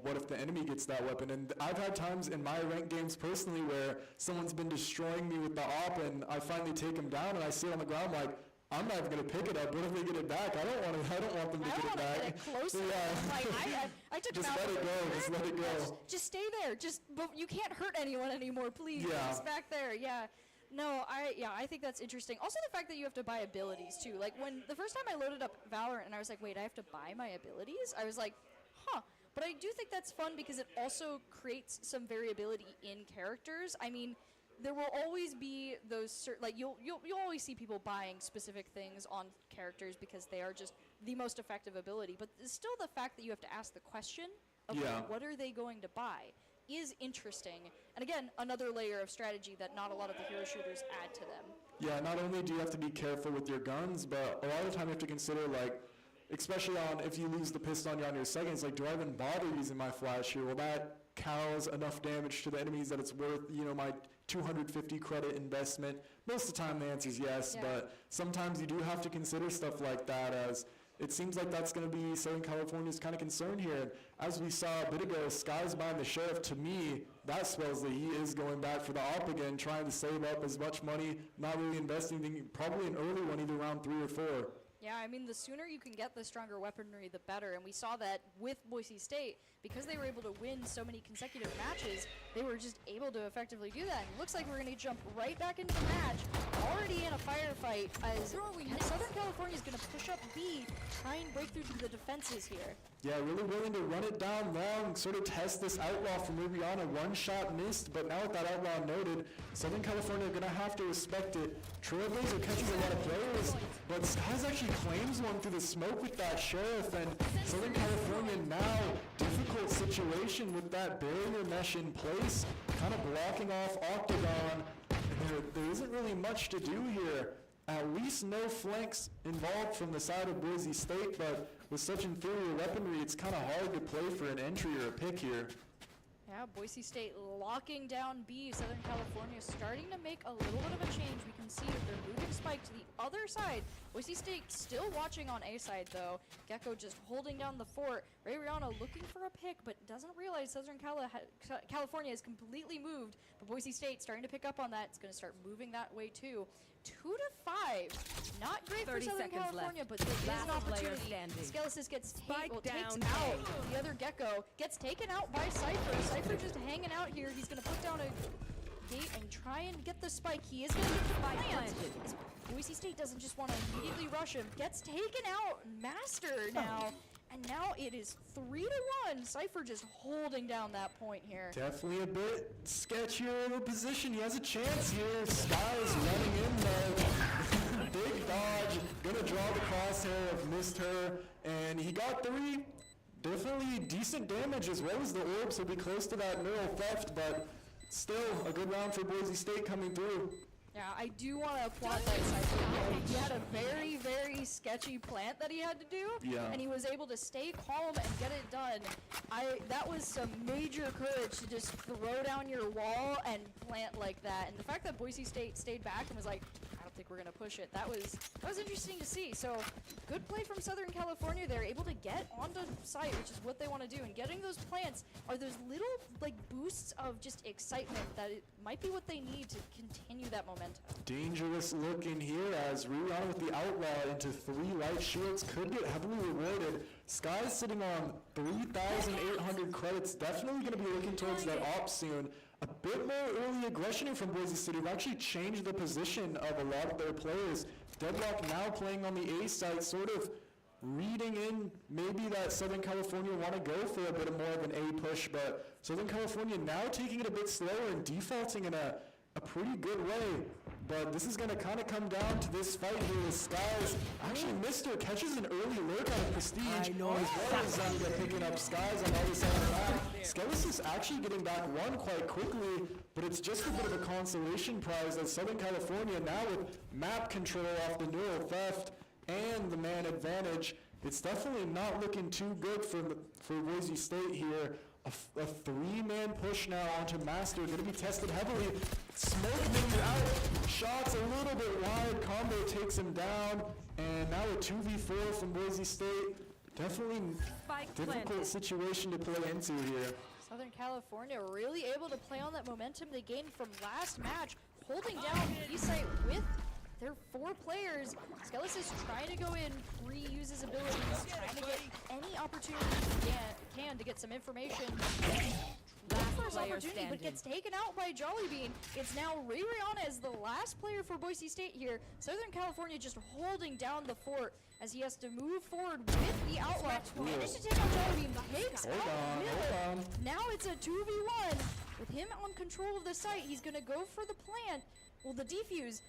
Speaker 1: what if the enemy gets that weapon? And I've had times in my ranked games personally where someone's been destroying me with the op, and I finally take them down, and I sit on the ground like, I'm not even going to pick it up. What if they get it back? I don't want them to get it back.
Speaker 2: Get it closer.
Speaker 1: Yeah.
Speaker 2: Like, I took
Speaker 1: Just
Speaker 2: them out.
Speaker 1: let it go. Just let it go.
Speaker 2: Just stay there. But you can't hurt anyone anymore, please.
Speaker 1: Yeah.
Speaker 2: Just back there. Yeah. No, I think that's interesting. Also, the fact that you have to buy abilities too. Like when the first time I loaded up Valorant and I was like, wait, I have to buy my abilities? I was like, huh. But I do think that's fun because it also creates some variability in characters. I mean, there will always be those certain, like you'll always see people buying specific things on characters because they are just the most effective ability. But still, the fact that you have to ask the question of what are they going to buy is interesting. And again, another layer of strategy that not a lot of the hero shooters add to them.
Speaker 1: Yeah, not only do you have to be careful with your guns, but a lot of the time you have to consider, like, especially on if you lose the pistol on your seconds, like, do I even bother using my flash here? Will that cause enough damage to the enemies that it's worth, my 250 credit investment? Most of the time the answer is yes, but sometimes you do have to consider stuff like that, as it seems like that's going to be Southern California's kind of concern here. As we saw a bit ago, Skies buying the sheriff, to me, that spells that he is going back for the op again, trying to save up as much money, not really investing, probably an early one, either round 3 or 4.
Speaker 2: Yeah, I mean, the sooner you can get the stronger weaponry, the better. And we saw that with Boise State. Because they were able to win so many consecutive matches, they were just able to effectively do that. And it looks like we're going to jump right back into the match, already in a firefight, as Southern California is going to push up B, try and break through to the defenses here. Yeah,
Speaker 1: really willing to run it down long, sort of test this outlaw from Rubiana. One shot missed, but now with that outlaw noted, Southern California are going to have to respect it. Trailblazer catches a lot of players, but Skies actually claims one through the smoke with that sheriff, and Southern California now, difficult situation with that barrier mesh in place, kind of blocking off Octagon. There isn't really much to do here. At least no flanks involved from the side of Boise State, but with such inferior weaponry, it's kind of hard to play for an entry or a pick here.
Speaker 2: Yeah, Yeah, Boise State locking down B. Southern California starting to make a little bit of a change. We can see that they're moving Spike to the other side. Boise State still watching on A side though. Gecko just holding down the fort. Ray Rihanna looking for a pick, but doesn't realize Southern California is completely moved. But Boise State starting to pick up on that. It's going to start moving that way too. 2-5. Not great for
Speaker 3: 30
Speaker 2: Southern
Speaker 3: seconds
Speaker 2: California,
Speaker 3: left.
Speaker 2: but there is an
Speaker 3: Last player
Speaker 2: opportunity.
Speaker 3: standing.
Speaker 2: Skelesis gets
Speaker 3: Spike
Speaker 2: takes
Speaker 3: down
Speaker 2: out
Speaker 3: A.
Speaker 2: the other Gecko. Gets taken out by Cypher. Cypher just hanging out here. He's going to put down a gate and try and get the spike. He is going to get the plant.
Speaker 3: planted.
Speaker 2: Boise State doesn't just want to immediately rush him. Gets taken out. Master now. And now it is 3-1. Cypher just holding down that point here.
Speaker 1: Definitely a bit sketchier of a position. He has a chance here. Sky is running in there. Big dodge. Gonna draw the crosshair. Have missed her. And he got 3. Definitely decent damage as well as the orb, so be close to that neural theft, but still a good round for Boise State coming through.
Speaker 2: Yeah, I do want to applaud that Cypher. He had a very, very sketchy plant that he had to do,
Speaker 1: Yeah.
Speaker 2: and he was able to stay calm and get it done. That was some major courage to just throw down your wall and plant like that. And the fact that Boise State stayed back and was like, I don't think we're gonna push it. That was interesting to see. So good play from Southern California. They're able to get onto site, which is what they want to do. And getting those plants are those little like boosts of just excitement that it might be what they need to continue that momentum.
Speaker 1: Dangerous looking here as Rihanna with the outlaw into 3 light shields could get heavily rewarded. Sky's sitting on 3,800 credits. Definitely going to be looking towards that op soon. A bit more early aggression from Boise City. They've actually changed the position of a lot of their players. Deadlock now playing on the A side, sort of reading in maybe that Southern California want to go for a bit more of an A push, but Southern California now taking it a bit slower and defaulting in a pretty good way. But this is going to kind of come down to this fight here with Skies. Actually, Mister catches an early lurk out of Prestige,
Speaker 3: I know.
Speaker 1: as well as picking up Skies on the other side of the map. Skelis is actually getting back 1 quite quickly, but it's just a bit of a consolation prize as Southern California now with map control off the neural theft and the man advantage. It's definitely not looking too good for Boise State here. A 3-man push now onto Master, going to be tested heavily. Smoke made out, shots a little bit wide, combo takes him down, and now a 2v4 from Boise State. Definitely
Speaker 3: Spike
Speaker 1: difficult
Speaker 3: planted.
Speaker 1: situation to play into here.
Speaker 2: Southern California really able to play on that momentum they gained from last match, holding down Eastside with their 4 players. Skelis is trying to go in, reuse his abilities, trying to get any opportunity he can to get some information. First
Speaker 3: player
Speaker 2: opportunity, but
Speaker 3: standing.
Speaker 2: gets taken out by Jollybean. It's now Ray Rihanna as the last player for Boise State here. Southern California just holding down the fort as he has to move forward with the outlaw. Managed to take out Jollybean, takes out Miller. Now it's a 2v1. With him on control of the site, he's going to go for the plant. Well, the defuse.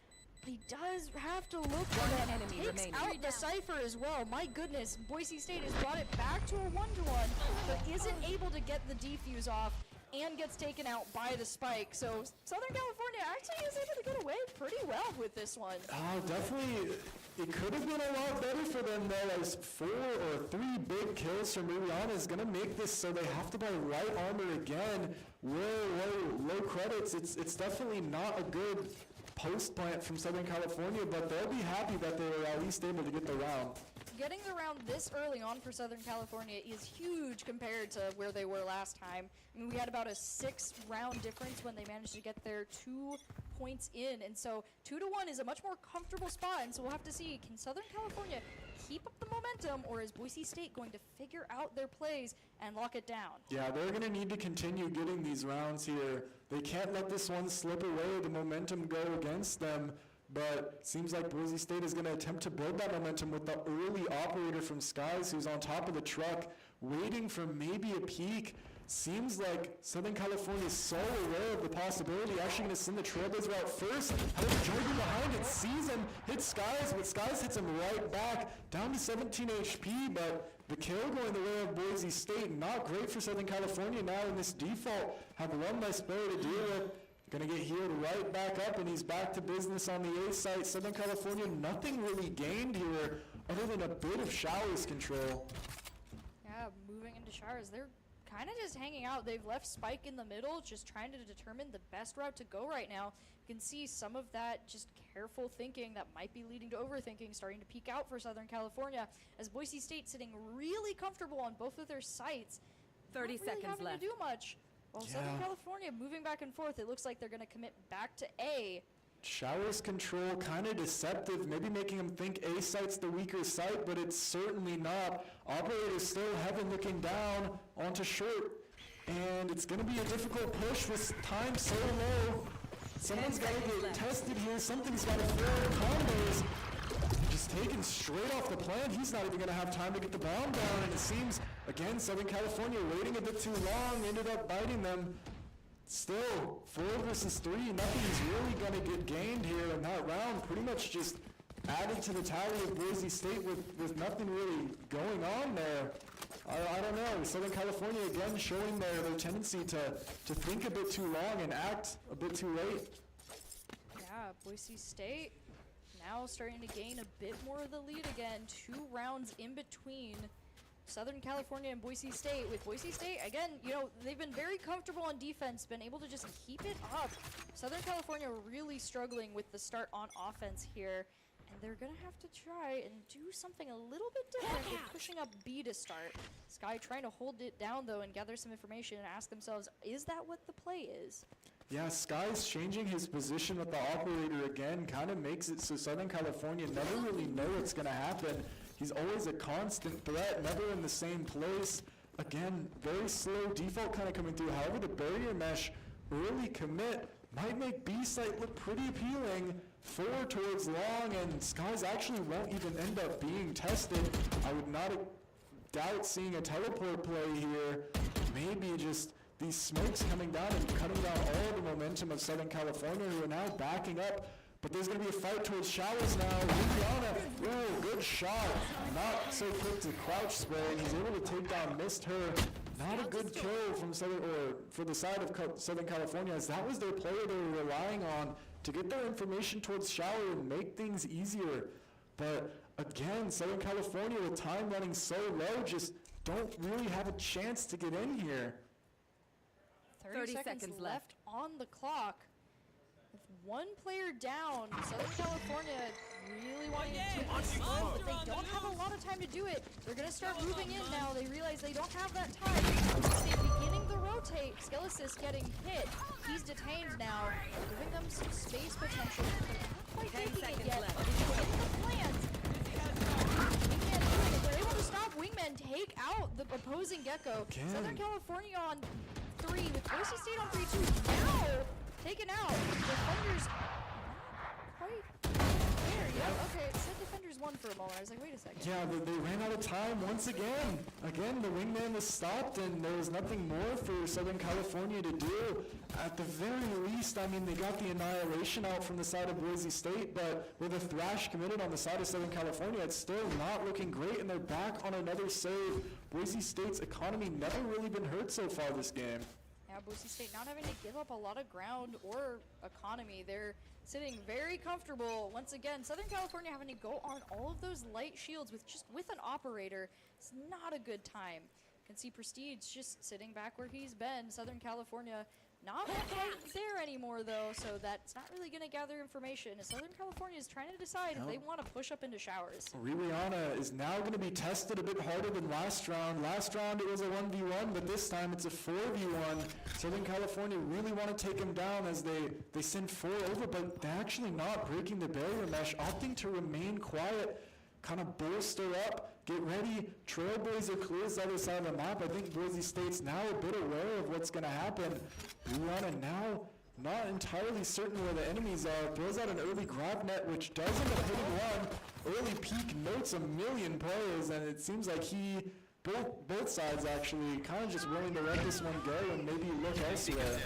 Speaker 2: He does have to look for that.
Speaker 3: enemy
Speaker 2: Takes
Speaker 3: remaining.
Speaker 2: out the Cypher as well. My goodness, Boise State has brought it back to a 1-1, but isn't able to get the defuse off and gets taken out by the spike. So Southern California actually is able to get away pretty well with this one.
Speaker 1: Oh, definitely. It could have been a lot better for them though, as 4 or 3 big kills from Rihanna is going to make this so they have to buy light armor again. Low credits. It's definitely not a good post plant from Southern California, but they'll be happy that they were at least able to get the round.
Speaker 2: Getting the round this early on for Southern California is huge compared to where they were last time. I mean, we had about a 6-round difference when they managed to get their 2 points in, and so 2-1 is a much more comfortable spot, and so we'll have to see, can Southern California keep up the momentum, or is Boise State going to figure out their plays and lock it down?
Speaker 1: Yeah, they're going to need to continue getting these rounds here. They can't let this one slip away, the momentum go against them. But seems like Boise State is going to attempt to build that momentum with the early operator from Skies who's on top of the truck, waiting for maybe a peek. Seems like Southern California is so aware of the possibility, actually going to send the Trailblazer out first. However, Jordan behind it sees him, hits Skies, but Skies hits him right back, down to 17 HP, but the kill going the way of Boise State. Not great for Southern California now in this default. Have one less player to deal with. Going to get healed right back up, and he's back to business on the A site. Southern California, nothing really gained here other than a bit of showers control.
Speaker 2: Yeah, moving into showers. They're kind of just hanging out. They've left Spike in the middle, just trying to determine the best route to go right now. You can see some of that just careful thinking that might be leading to overthinking starting to peek out for Southern California, as Boise State sitting really comfortable on both of their sites.
Speaker 3: 30
Speaker 2: not really
Speaker 3: seconds
Speaker 2: having
Speaker 3: left.
Speaker 2: to do much. While Southern
Speaker 1: Yeah.
Speaker 2: California moving back and forth, it looks like they're going to commit back to A.
Speaker 1: Showers control, kind of deceptive, maybe making them think A site's the weaker site, but it's certainly not. Operator still heaven looking down onto short, and it's going to be a difficult push with time so low. Someone's got to
Speaker 3: seconds
Speaker 1: get
Speaker 3: left.
Speaker 1: tested here. Something's got to throw combos. Just taken straight off the plan. He's not even going to have time to get the bomb down, and it seems, again, Southern California waiting a bit too long, ended up biting them. Still, 4 versus 3, nothing's really going to get gained here in that round. Pretty much just added to the tally of Boise State with nothing really going on there. I don't know. Southern California again showing their tendency to think a bit too long and act a bit too late.
Speaker 2: Yeah, Boise State now starting to gain a bit more of the lead again. 2 rounds in between Southern California and Boise State. With Boise State, again, you know, they've been very comfortable on defense, been able to just keep it up. Southern California really struggling with the start on offense here, and they're gonna have to try and do something a little bit different with pushing up B to start. Sky trying to hold it down though and gather some information and ask themselves, is that what the play is?
Speaker 1: Yeah, Sky's changing his position with the operator again, kind of makes it so Southern California never really know what's going to happen. He's always a constant threat, never in the same place. Again, very slow default kind of coming through. However, the barrier mesh early commit might make B site look pretty appealing. 4 towards long, and Skies actually won't even end up being tested. I would not doubt seeing a teleport play here. Maybe just these smokes coming down and cutting down all the momentum of Southern California, who are now backing up. But there's going to be a fight towards Showers now. Liliana, ooh, good shot. Not so quick to crouch spray, and he's able to take down, missed her. Not a good kill from for the side of Southern California, as that was their player they were relying on to get their information towards Shower and make things easier. But again, Southern California with time running so low just don't really have a chance to get in here.
Speaker 2: 30 seconds left on the clock. With 1 player down, Southern California really wanting to take this slow, but they don't have a lot of time to do it. They're going to start moving in now. They realize they don't have that time. They're beginning to rotate. Skelesis getting hit. He's detained now, giving them some space potential. They're not quite
Speaker 3: 10
Speaker 2: making it
Speaker 3: seconds
Speaker 2: yet.
Speaker 3: left.
Speaker 2: They're getting the plans. Wingman doing it. They're able to stop Wingman take out the opposing Gecko.
Speaker 1: Again.
Speaker 2: Southern California on 3 with Boise State on 3-2. Now taken out. Defenders not quite there yet. Okay, it said Defenders won for a moment. I was like, wait a second.
Speaker 1: Yeah, they ran out of time once again. Again, the wingman was stopped, and there was nothing more for Southern California to do. At the very least, I mean, they got the annihilation out from the side of Boise State, but with a thrash committed on the side of Southern California, it's still not looking great, and they're back on another save. Boise State's economy never really been hurt so far this game.
Speaker 2: Yeah, Boise State not having to give up a lot of ground or economy. They're sitting very comfortable. Once again, Southern California having to go on all of those light shields with an operator. It's not a good time. You can see Prestige just sitting back where he's been. Southern California not quite there anymore though, so that's not really going to gather information. Southern California is trying to decide if they want to push up into Showers.
Speaker 1: Liliana is now going to be tested a bit harder than last round. Last round it was a 1v1, but this time it's a 4v1. Southern California really want to take him down as they send 4 over, but they're actually not breaking the barrier mesh, opting to remain quiet, kind of bolster up, get ready. Trailblazer clears the other side of the map. I think Boise State's now a bit aware of what's going to happen. Liliana now not entirely certain where the enemies are. Throws out an early grab net, which does end up hitting one. Early peak notes a million players, and it seems like both sides actually kind of just willing to let this one go and maybe look elsewhere.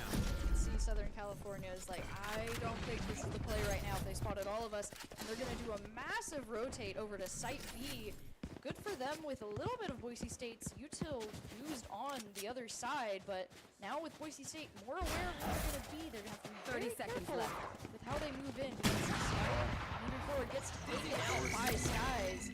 Speaker 2: See Southern California is like, I don't think this is the play right now. They spotted all of us, and they're going to do a massive rotate over to Site B. Good for them with a little bit of Boise State's util used on the other side, but now with Boise State more aware of what it's going to be, they're going to have to be
Speaker 3: 30
Speaker 2: very
Speaker 3: seconds
Speaker 2: careful
Speaker 3: left.
Speaker 2: with how they move in. Because Sky moving forward gets taken out by Skies.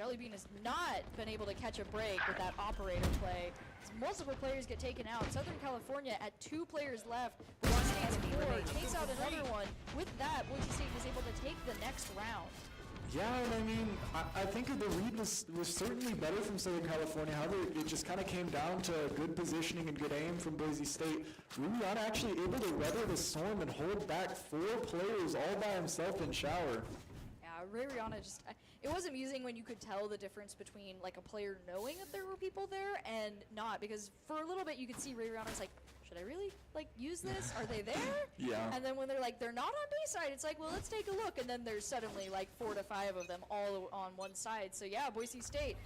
Speaker 2: Jelly Bean has not been able to catch a break with that operator play. As multiple players get taken out. Southern California at 2 players left. Boise State's 4 takes out another one. With that, Boise State was able to take the next round.
Speaker 1: Yeah, and I mean, I think the read was certainly better from Southern California. However, it just kind of came down to good positioning and good aim from Boise State. Rubiana actually able to weather the storm and hold back 4 players all by himself in shower.
Speaker 2: Yeah, Ray Rihanna just, it was amusing when you could tell the difference between like a player knowing that there were people there and not, because for a little bit you could see Ray Rihanna's like, should I really like use this? Are they there?
Speaker 1: Yeah.
Speaker 2: And then when they're like, they're not on B-side, it's like, well, let's take a look. And then there's suddenly like 4 to 5 of them all on one side. So yeah, Boise State,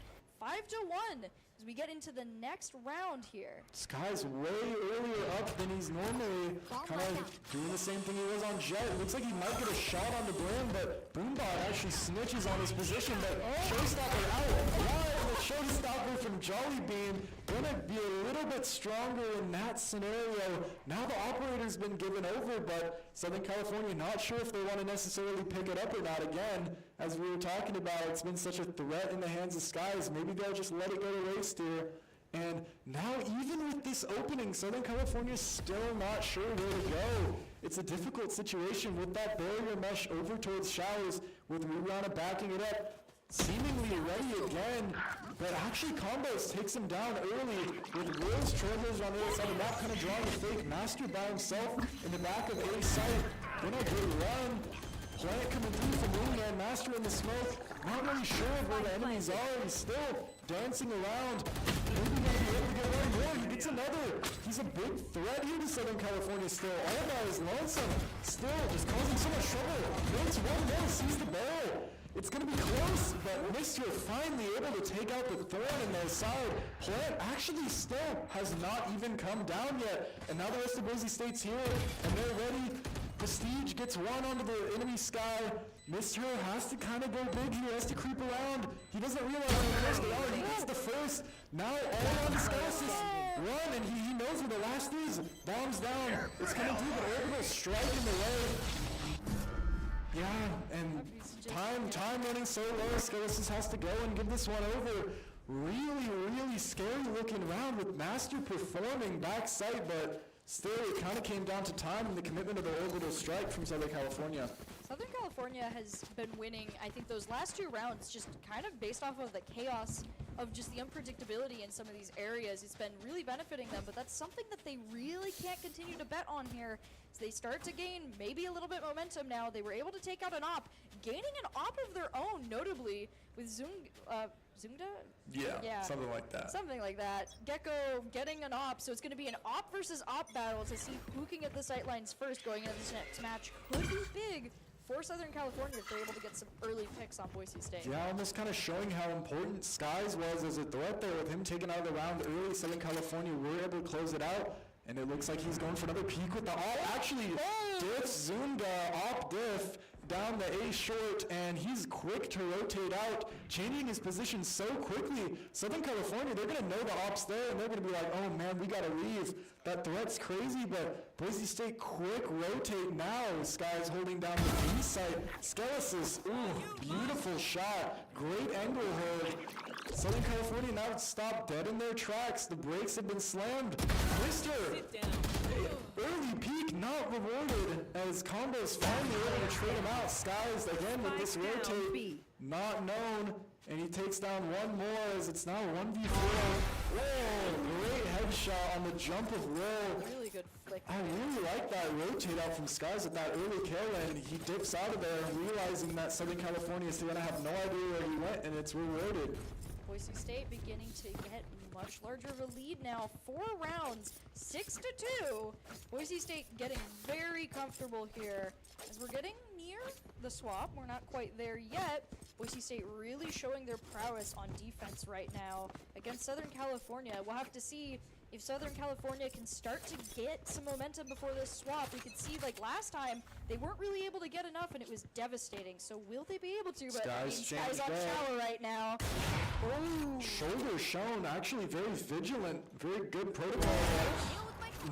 Speaker 2: 5-1 as we get into the next round here.
Speaker 1: Sky's way earlier up than he's normally, kind of doing the same thing he was on Jet. It looks like he might get a shot on the brim, but Boombot actually snitches on his position, but Showstopper out. Wow, the Showstopper from Jolly Bean gonna be a little bit stronger in that scenario. Now the operator's been given over, but Southern California not sure if they want to necessarily pick it up or not. Again, as we were talking about, it's been such a threat in the hands of Skies. Maybe they'll just let it go to waste here. And now, even with this opening, Southern California's still not sure where to go. It's a difficult situation with that barrier mesh over towards Showers, with Rubiana backing it up, seemingly ready again, but actually Combos takes him down early with Will's trailers on the other side of the map, kind of drawing a fake Master by himself in the back of A site. Then a good run. Plant coming through from Wingman, Master in the smoke. Not really sure where the enemies are. He's still dancing around. Maybe gonna be able to get one more. He gets another. He's a big threat here to Southern California still. All by his lonesome. Still just causing so much trouble. Gets one more, sees the barrel. It's going to be close, but Mr. finally able to take out the thorn in their side. Plant actually still has not even come down yet. And now the rest of Boise State's here, and they're ready. Prestige gets one onto the enemy Sky. Mr. has to kind of go big here, has to creep around. He doesn't realize how close they are. He gets the first. Now all on the Scous's run, and he knows where the last is. Bombs down. It's coming through, the orbital strike in the way. Yeah, and time running so low, Skeletons has to go and give this one over. Really scary looking round with Master performing backside, but still it kind of came down to time and the commitment of the orbital strike from Southern California.
Speaker 2: Southern California has been winning, I think, those last 2 rounds just kind of based off of the chaos of just the unpredictability in some of these areas. It's been really benefiting them, but that's something that they really can't continue to bet on here. As they start to gain maybe a little bit momentum now. They were able to take out an op, gaining an op of their own, notably with Zungda?
Speaker 1: Yeah, something like that.
Speaker 2: Something like that. Gecko getting an op, so it's going to be an op versus op battle to see who can get the sightlines first going into this next match. Could be big for Southern California if they're able to get some early picks on Boise State.
Speaker 1: Yeah, almost kind of showing how important Skies was as a threat there with him taking out of the round early. Southern California were able to close it out, and it looks like he's going for another peek with the op. Actually, diffs Zunda, op diff, down the A short, and he's quick to rotate out, changing his position so quickly. Southern California, they're going to know the op's there, and they're going to be like, oh man, we got to leave. That threat's crazy, but Boise State quick rotate now. Sky's holding down the B site. Skelesis, ooh, beautiful shot. Great angle hold. Southern California now stopped dead in their tracks. The brakes have been slammed. Mister, early peak not rewarded as Combos finally able to trade him out. Skies again with this rotate, not known, and he takes down one more as it's now 1v4. Whoa, great headshot on the jump of roll.
Speaker 2: Really good flick.
Speaker 1: I really like that rotate out from Skies with that early kill, and he dips out of there, realizing that Southern California is going to have no idea where he went, and it's rewarded.
Speaker 2: Boise State beginning to get much larger of a lead now. 4 rounds, 6-2. Boise State getting very comfortable here. As we're getting near the swap, we're not quite there yet. Boise State really showing their prowess on defense right now against Southern California. We'll have to see if Southern California can start to get some momentum before this swap. We could see, like last time, they weren't really able to get enough, and it was devastating. So will they be able to? But Sky's on shower right now. Oh.
Speaker 1: Shoulder shown, actually very vigilant, very good protocol.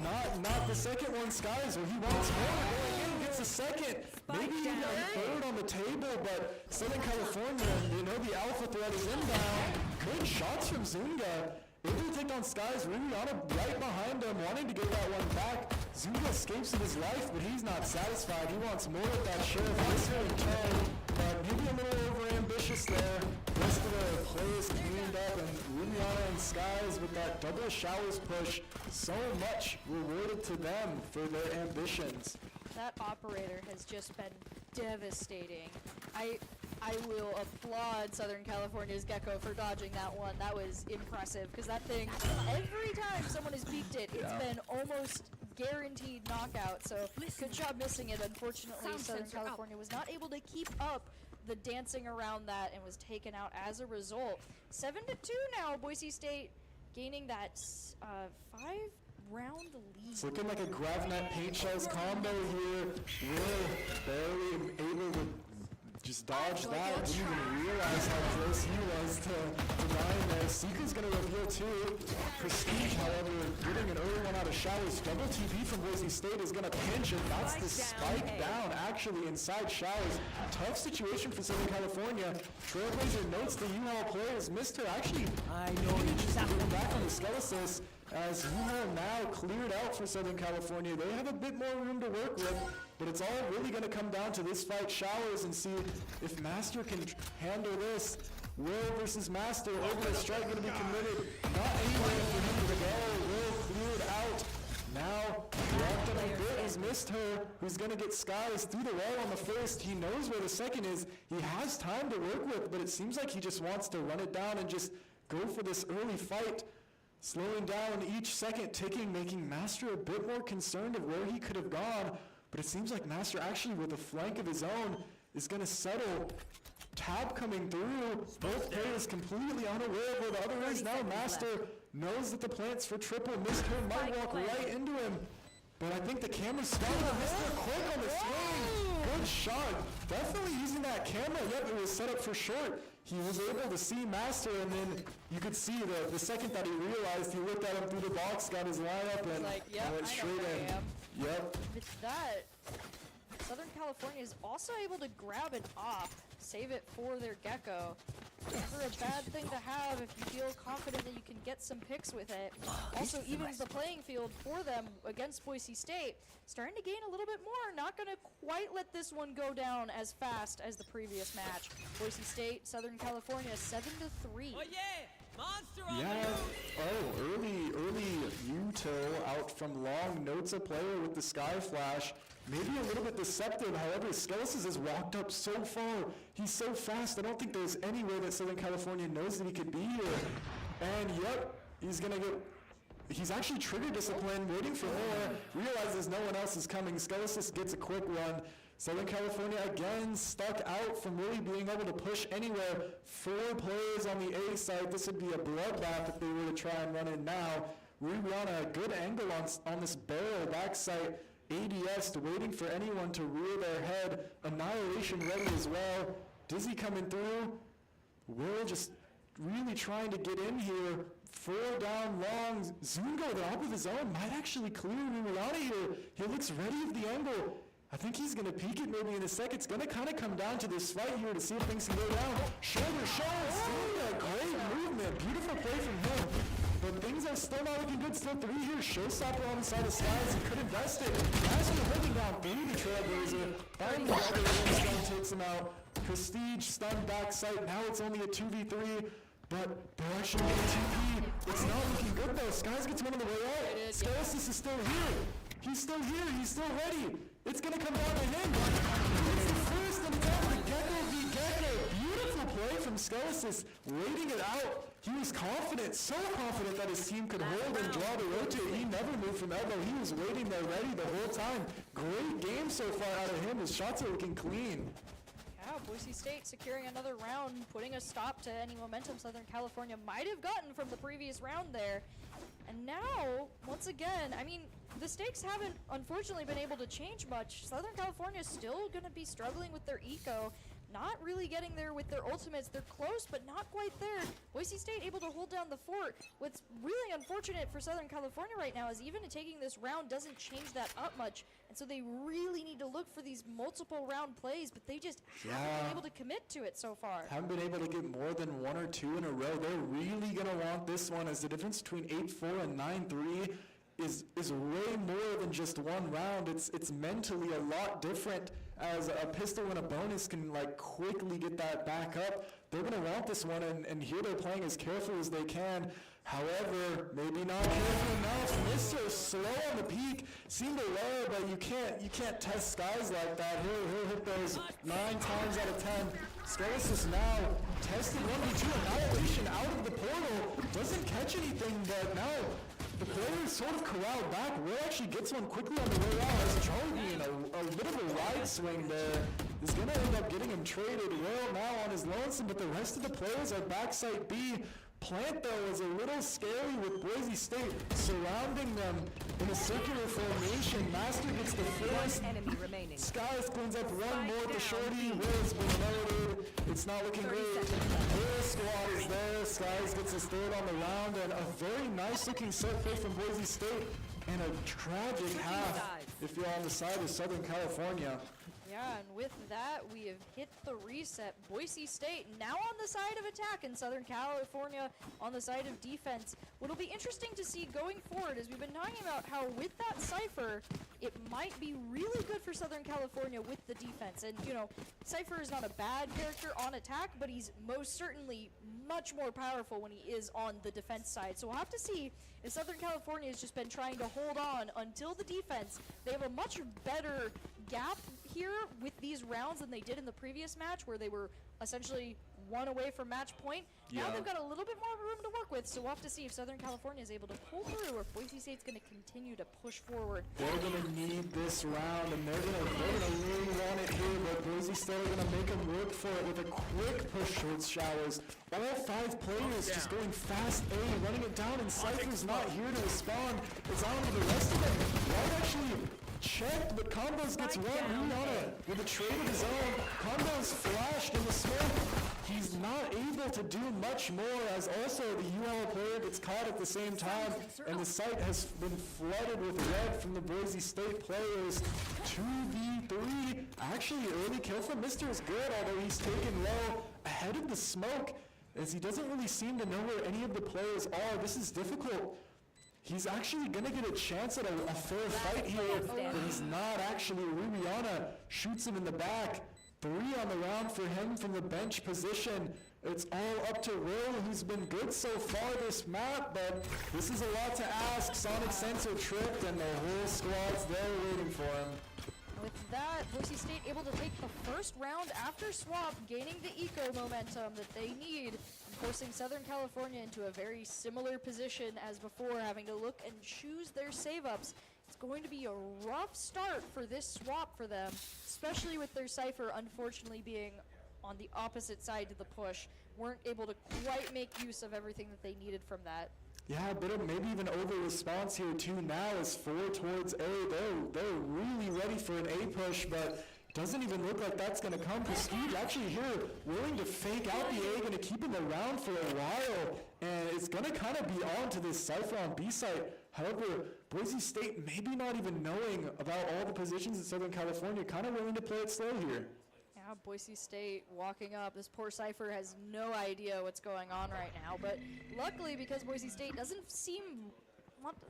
Speaker 1: Not the second one, Skies, where he wants more. Going in, gets gets a second,
Speaker 3: Spike
Speaker 1: maybe even
Speaker 3: down.
Speaker 1: a third on the table, but Southern California, the alpha threat is inbound. Good shots from Zunga. Able to take on Skies, Rihanna right behind him, wanting to get that one back. Zunga escapes with his life, but he's not satisfied. He wants more of that sheriff whistle in tow, but maybe a little overambitious there. Rest of the players cleaned up, and Rihanna and Skies with that double showers push, so much rewarded to them for their ambitions.
Speaker 2: That operator has just been devastating. I will applaud Southern California's Gecko for dodging that one. That was impressive because that thing, every time someone has peeked it, it's been almost guaranteed knockout. So good job missing it. Unfortunately,
Speaker 3: Sound
Speaker 2: Southern
Speaker 3: sensor out.
Speaker 2: California was not able to keep up the dancing around that and was taken out as a result. 7-2 now. Boise State gaining that 5-round lead.
Speaker 1: It's looking like a Gravnet paint shells combo here. Will barely able to just dodge that. Didn't even realize how close he was to dying there. Seeker's going to reveal too. Prestige, however, getting an early one out of Showers. Double TP from Boise State is going to pinch, and that's the spike down actually inside Showers. Tough situation for Southern California. Trailblazer notes the U-Haul players missed her. Actually,
Speaker 3: I know
Speaker 1: just going back on the Skelesis as U-Haul now cleared out for Southern California. They have a bit more room to work with, but it's all really going to come down to this fight Showers and see if Master can handle this. Will versus Master, over the strike going to be committed. Not anywhere for him to go. Will cleared out. Now, walked up a bit, has missed her, who's going to get Skies through the wall on the first. He knows where the second is. He has time to work with, but it seems like he just wants to run it down and just go for this early fight. Slowing down each second ticking, making Master a bit more concerned of where he could have gone. But it seems like Master actually with a flank of his own is going to settle. Tab coming through, both players completely unaware of where the other is. Now Master knows that the plants for triple missed her, might walk right into him. But I think the camera's spotted him. Mr. Quick on the swing. Good shot. Definitely using that camera. Yep, it was set up for short. He was able to see Master, and then you could see the second that he realized, he looked at him through the box, got his lineup, and
Speaker 2: Like, yep,
Speaker 1: went
Speaker 2: I know
Speaker 1: straight
Speaker 2: where
Speaker 1: in.
Speaker 2: I am.
Speaker 1: Yep.
Speaker 2: With that, Southern California is also able to grab an op, save it for their Gecko. Never a bad thing to have if you feel confident that you can get some picks with it. Also evens the playing field for them against Boise State. Starting to gain a little bit more. Not going to quite let this one go down as fast as the previous match. Boise State, Southern California, 7-3.
Speaker 4: Oh yeah! Monster on
Speaker 1: Yeah.
Speaker 4: the move!
Speaker 1: Early U-Till out from long. Notes a player with the Sky Flash. Maybe a little bit deceptive. However, Skelesis has walked up so far. He's so fast. I don't think there's any way that Southern California knows that he could be here. And yep, he's actually trigger discipline, waiting for more. Realizes no one else is coming. Skelesis gets a quick run. Southern California again stuck out from really being able to push anywhere. 4 players on the A side. This would be a bloodbath if they were to try and run in now. Rihanna, a good angle on this barrel backside. ADS waiting for anyone to rear their head. Annihilation ready as well. Dizzy coming through. Will just really trying to get in here. 4 down long. Zungo, the op of his own, might actually clear Rihanna here. He looks ready with the angle. I think he's going to peek it maybe in a sec. It's going to kind of come down to this fight here to see if things can go down. Shoulder shots. Zunga, great movement. Beautiful play from him. But things are still not looking good. Still 3 here. Showstopper on the side of Skies. He could invest it. Master holding down the Trailblazer. Finally, the other one stun takes him out. Prestige stunned backside. Now it's only a 2v3. But they're actually getting TP. It's not looking good though. Skies gets one on the way out. Skelesis is still here. He's still here. He's still ready. It's going to come down to him. It's the first and it's over. Gecko v. Gecko. Beautiful play from Skelesis. Waiting it out. He was confident, so confident that his team could hold and draw the rotate. He never moved from elbow. He was waiting there ready the whole time. Great game so far out of him. His shots are looking clean.
Speaker 2: Yeah, Boise State securing another round, putting a stop to any momentum Southern California might have gotten from the previous round there. And now, once again, I mean, the stakes haven't unfortunately been able to change much. Southern California is still going to be struggling with their eco. not really getting there with their ultimates. They're close, but not quite there. Boise State able to hold down the fort. What's really unfortunate for Southern California right now is even taking this round doesn't change that up much. And so they really need to look for these multiple round plays, but they just haven't been able to commit to it so far.
Speaker 1: Haven't been able to get more than 1 or 2 in a row. They're really going to want this one, as the difference between 8-4 and 9-3 is way more than just one round. It's mentally a lot different, as a pistol and a bonus can like quickly get that back up. They're going to want this one, and here they're playing as careful as they can. However, maybe not careful enough. Mr. Slow on the peak, seemed aware, but you can't test Skies like that. He'll hit those 9 times out of 10. Skies is now tested 1v2 annihilation out of the portal. Doesn't catch anything, but now the player is sort of corralled back. Will actually gets one quickly on the way out, as Charlie being a bit of a ride swing there is going to end up getting him traded. Will now on his lonesome, but the rest of the players are backside B. Plant, though, is a little scary with Boise State surrounding them in a circular formation. Master gets the first.
Speaker 3: Enemy remaining.
Speaker 1: Skies cleans up one more. The shorty. Will's been loaded. It's not looking great. Will squad is there. Skies gets his third on the round, and a very nice looking set play from Boise State, and a tragic half if you're on the side of Southern California.
Speaker 2: Yeah, and with that, we have hit the reset. Boise State now on the side of attack, and Southern California on the side of defense. What'll be interesting to see going forward is we've been talking about how with that Cypher, it might be really good for Southern California with the defense. And, you know, Cypher is not a bad character on attack, but he's most certainly much more powerful when he is on the defense side. So we'll have to see if Southern California has just been trying to hold on until the defense. They have a much better gap here with these rounds than they did in the previous match, where they were essentially one away from match point. Now they've got a little bit more room to work with, so we'll have to see if Southern California is able to pull through, or if Boise State's going to continue to push forward.
Speaker 1: They're going to need this round, and they're going to really want it here, but Boise State are going to make them work for it with a quick push towards Showers. All 5 players just going fast A, running it down, and Cypher's not here to respond. It's on to the rest of them. White actually checked, but Combos gets one. Rihanna with a trade of his own. Combos flashed in the smoke. He's not able to do much more, as also the UL player gets caught at the same time, and the site has been flooded with red from the Boise State players. 2v3. Actually, early kill from Mr. is good, although he's taken low ahead of the smoke, as he doesn't really seem to know where any of the players are. This is difficult. He's actually going to get a chance at a fair fight here, but he's not actually. Rubiana shoots him in the back. 3 on the round for him from the bench position. It's all up to Will, who's been good so far this map, but this is a lot to ask. Sonic Sensor tripped, and the whole squad's there waiting for him.
Speaker 2: With that, Boise State able to take the first round after swap, gaining the eco momentum that they need, and forcing Southern California into a very similar position as before, having to look and choose their save-ups. It's going to be a rough start for this swap for them, especially with their Cypher unfortunately being on the opposite side to the push. Weren't able to quite make use of everything that they needed from that.
Speaker 1: Yeah, a bit of maybe even over-response here too now as 4 towards A. They're really ready for an A push, but doesn't even look like that's going to come. Prestige actually here willing to fake out the A, going to keep him around for a while, and it's going to kind of be on to this Cypher on B site. However, Boise State maybe not even knowing about all the positions in Southern California, kind of willing to play it slow here.
Speaker 2: Yeah, Boise State walking up. This poor Cypher has no idea what's going on right now, but luckily, because Boise State doesn't seem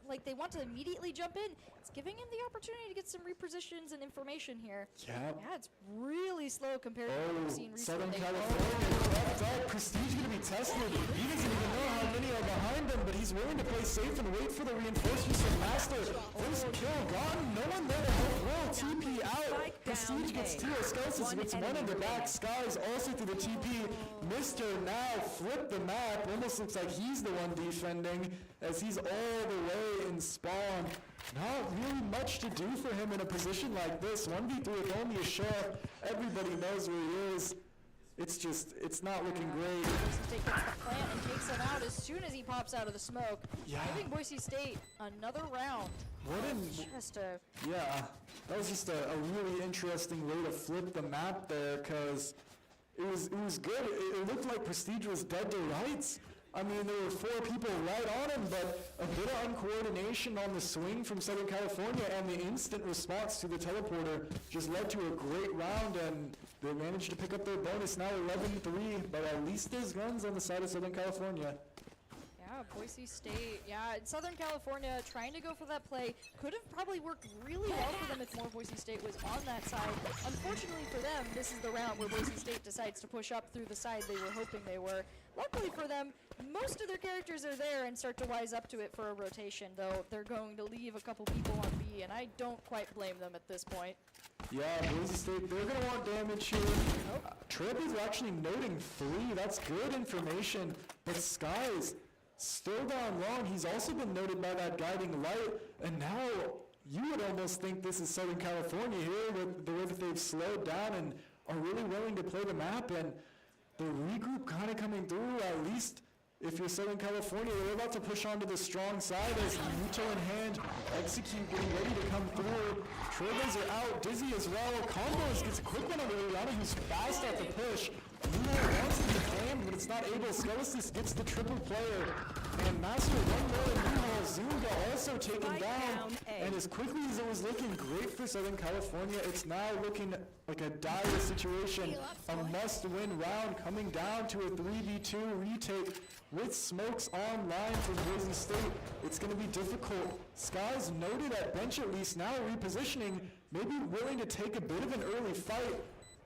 Speaker 2: like they want to immediately jump in, it's giving him the opportunity to get some repositions and information here.
Speaker 1: Yeah.
Speaker 2: Yeah, it's really slow compared to what we've seen recently.
Speaker 1: Southern California crept up. Prestige going to be tested. He doesn't even know how many are behind him, but he's willing to play safe and wait for the reinforcements from Master. First kill gotten. No one there to help Will. TP out. Prestige gets 2. Skelsis gets 1 in the back. Skies also through the TP. Mr. now flipped the map. Almost looks like he's the one defending, as he's all the way in spawn. Not really much to do for him in a position like this. 1v3 with only a sheriff. Everybody knows where he is. It's not looking great.
Speaker 2: Boise State gets the plant and takes him out as soon as he pops out of the smoke.
Speaker 1: Yeah.
Speaker 2: Giving Boise State another round.
Speaker 1: Yeah, that was just a really interesting way to flip the map there, because it was good. It looked like Prestige was dead to rights. I mean, there were 4 people right on him, but a bit of uncoordination on the swing from Southern California and the instant response to the teleporter just led to a great round, and they managed to pick up their bonus, now 11-3, but at least there's guns on the side of Southern California.
Speaker 2: Yeah, Boise State. Yeah, Southern California trying to go for that play could have probably worked really well for them if more Boise State was on that side. Unfortunately for them, this is the round where Boise State decides to push up through the side they were hoping they were. Luckily for them, most of their characters are there and start to wise up to it for a rotation, though they're going to leave a couple people on B, and I don't quite blame them at this point.
Speaker 1: Yeah, Boise State, they're going to want damage here. Trip is actually noting 3. That's good information, but Skies still down long. He's also been noted by that guiding light, and now you would almost think this is Southern California here with the way that they've slowed down and are really willing to play the map, and the regroup kind of coming through. At least if you're Southern California, they're about to push onto the strong side as Muto in hand, Execute getting ready to come through. Trailblazers are out, Dizzy as well. Combos gets a quick one on Liliana, who's fast at the push. Muto wants to be claimed, but it's not able. Skelisys gets the triple player, and Master one more, and meanwhile Zunga also taken down. And as quickly as it was looking great for Southern California, it's now looking like a dire situation. A must-win round coming down to a 3v2 retake with smokes online from Boise State. It's going to be difficult. Skies noted at bench at least now repositioning, maybe willing to take a bit of an early fight,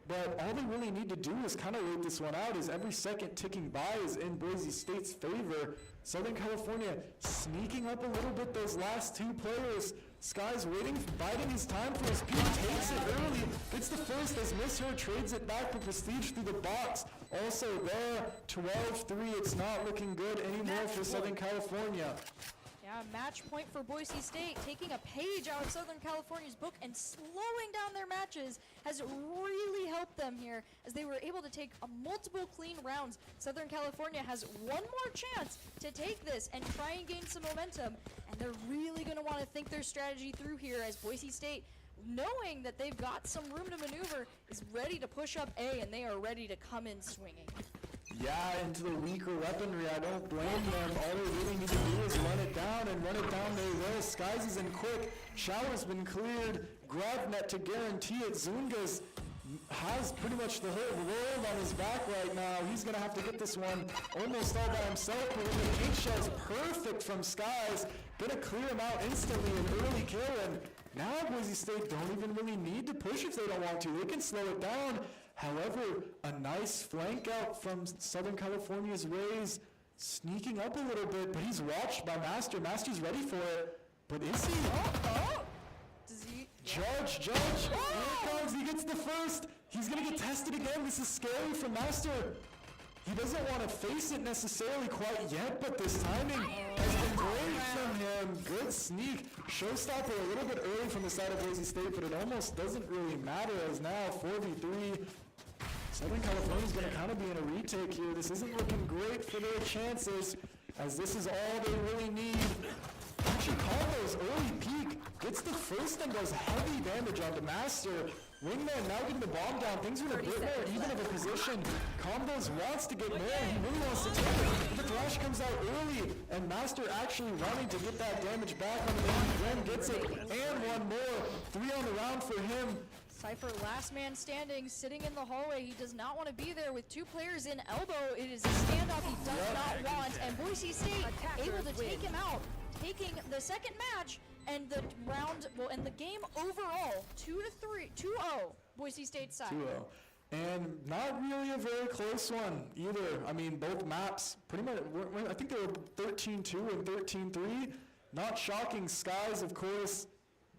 Speaker 1: but all they really need to do is kind of wait this one out, as every second ticking by is in Boise State's favor. Southern California sneaking up a little bit those last 2 players. Sky's waiting, biding his time for his peak, takes it early, gets the first as Misher trades it back for Prestige through the box. Also there, 12-3, it's not looking good anymore for Southern California.
Speaker 2: Yeah, match point for Boise State, taking a page out of Southern California's book and slowing down their matches has really helped them here, as they were able to take multiple clean rounds. Southern California has one more chance to take this and try and gain some momentum, and they're really going to want to think their strategy through here, as Boise State, knowing that they've got some room to maneuver, is ready to push up A, and they are ready to come in swinging.
Speaker 1: Yeah, into the weaker weaponry. I don't blame them. All they really need to do is run it down, and run it down they will. Skies is in quick. Shower's been cleared. Gravnet to guarantee it. Zunga's has pretty much the whole world on his back right now. He's going to have to get this one almost all by himself, but with the pink shell's perfect from Skies, going to clear him out instantly, an early kill, and now Boise State don't even really need to push if they don't want to. They can slow it down. However, a nice flank out from Southern California's Rays, sneaking up a little bit, but he's watched by Master. Master's ready for it, but is he?
Speaker 2: Does he?
Speaker 1: Judge, here it comes, he gets the first. He's gonna get tested again. This is scary for Master. He doesn't want to face it necessarily quite yet, but this timing has been great from him. Good sneak. Showstopper a little bit early from the side of Boise State, but it almost doesn't really matter, as now 4v3. Southern California's going to kind of be in a retake here. This isn't looking great for their chances, as this is all they really need. Actually, Combos early peak gets the first and does heavy damage onto Master. Wingman now getting the bomb down. Things are in a bit more even of a position. Combos wants to get more. He really wants to take it. The thrash comes out early, and Master actually running to get that damage back on the main. Glenn gets it, and one more. 3 on the round for him.
Speaker 2: Cypher, last man standing, sitting in the hallway. He does not want to be there with 2 players in elbow. It is a standoff he does not want, and Boise State able to take him out, taking the second match and the round, well, and the game overall, 2-0, Boise State side.
Speaker 1: 2-0. And not really a very close one either. I mean, both maps pretty much, I think they were 13-2 and 13-3. Not shocking. Skies, of course,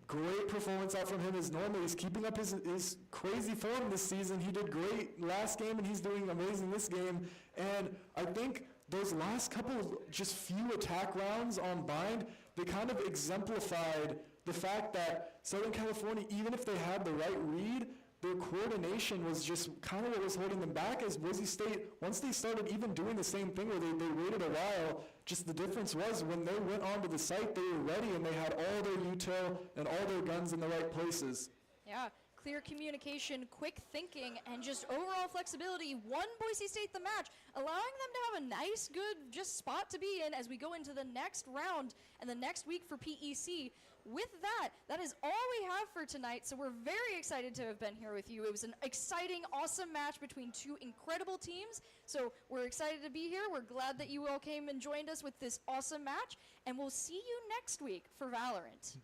Speaker 1: great performance out from him as normal. He's keeping up his crazy form this season. He did great last game, and he's doing amazing this game. And I think those last couple just few attack rounds on Bind, they kind of exemplified the fact that Southern California, even if they had the right read, their coordination was just kind of what was holding them back, as Boise State, once they started even doing the same thing where they waited a while, just the difference was when they went onto the site, they were ready and they had all their util and all their guns in the right places.
Speaker 2: Yeah, clear communication, quick thinking, and just overall flexibility won Boise State the match, allowing them to have a nice, good just spot to be in as we go into the next round and the next week for PEC. With that, that is all we have for tonight, so we're very excited to have been here with you. It was an exciting, awesome match between two incredible teams, so we're excited to be here. We're glad that you all came and joined us with this awesome match, and we'll see you next week for Valorant.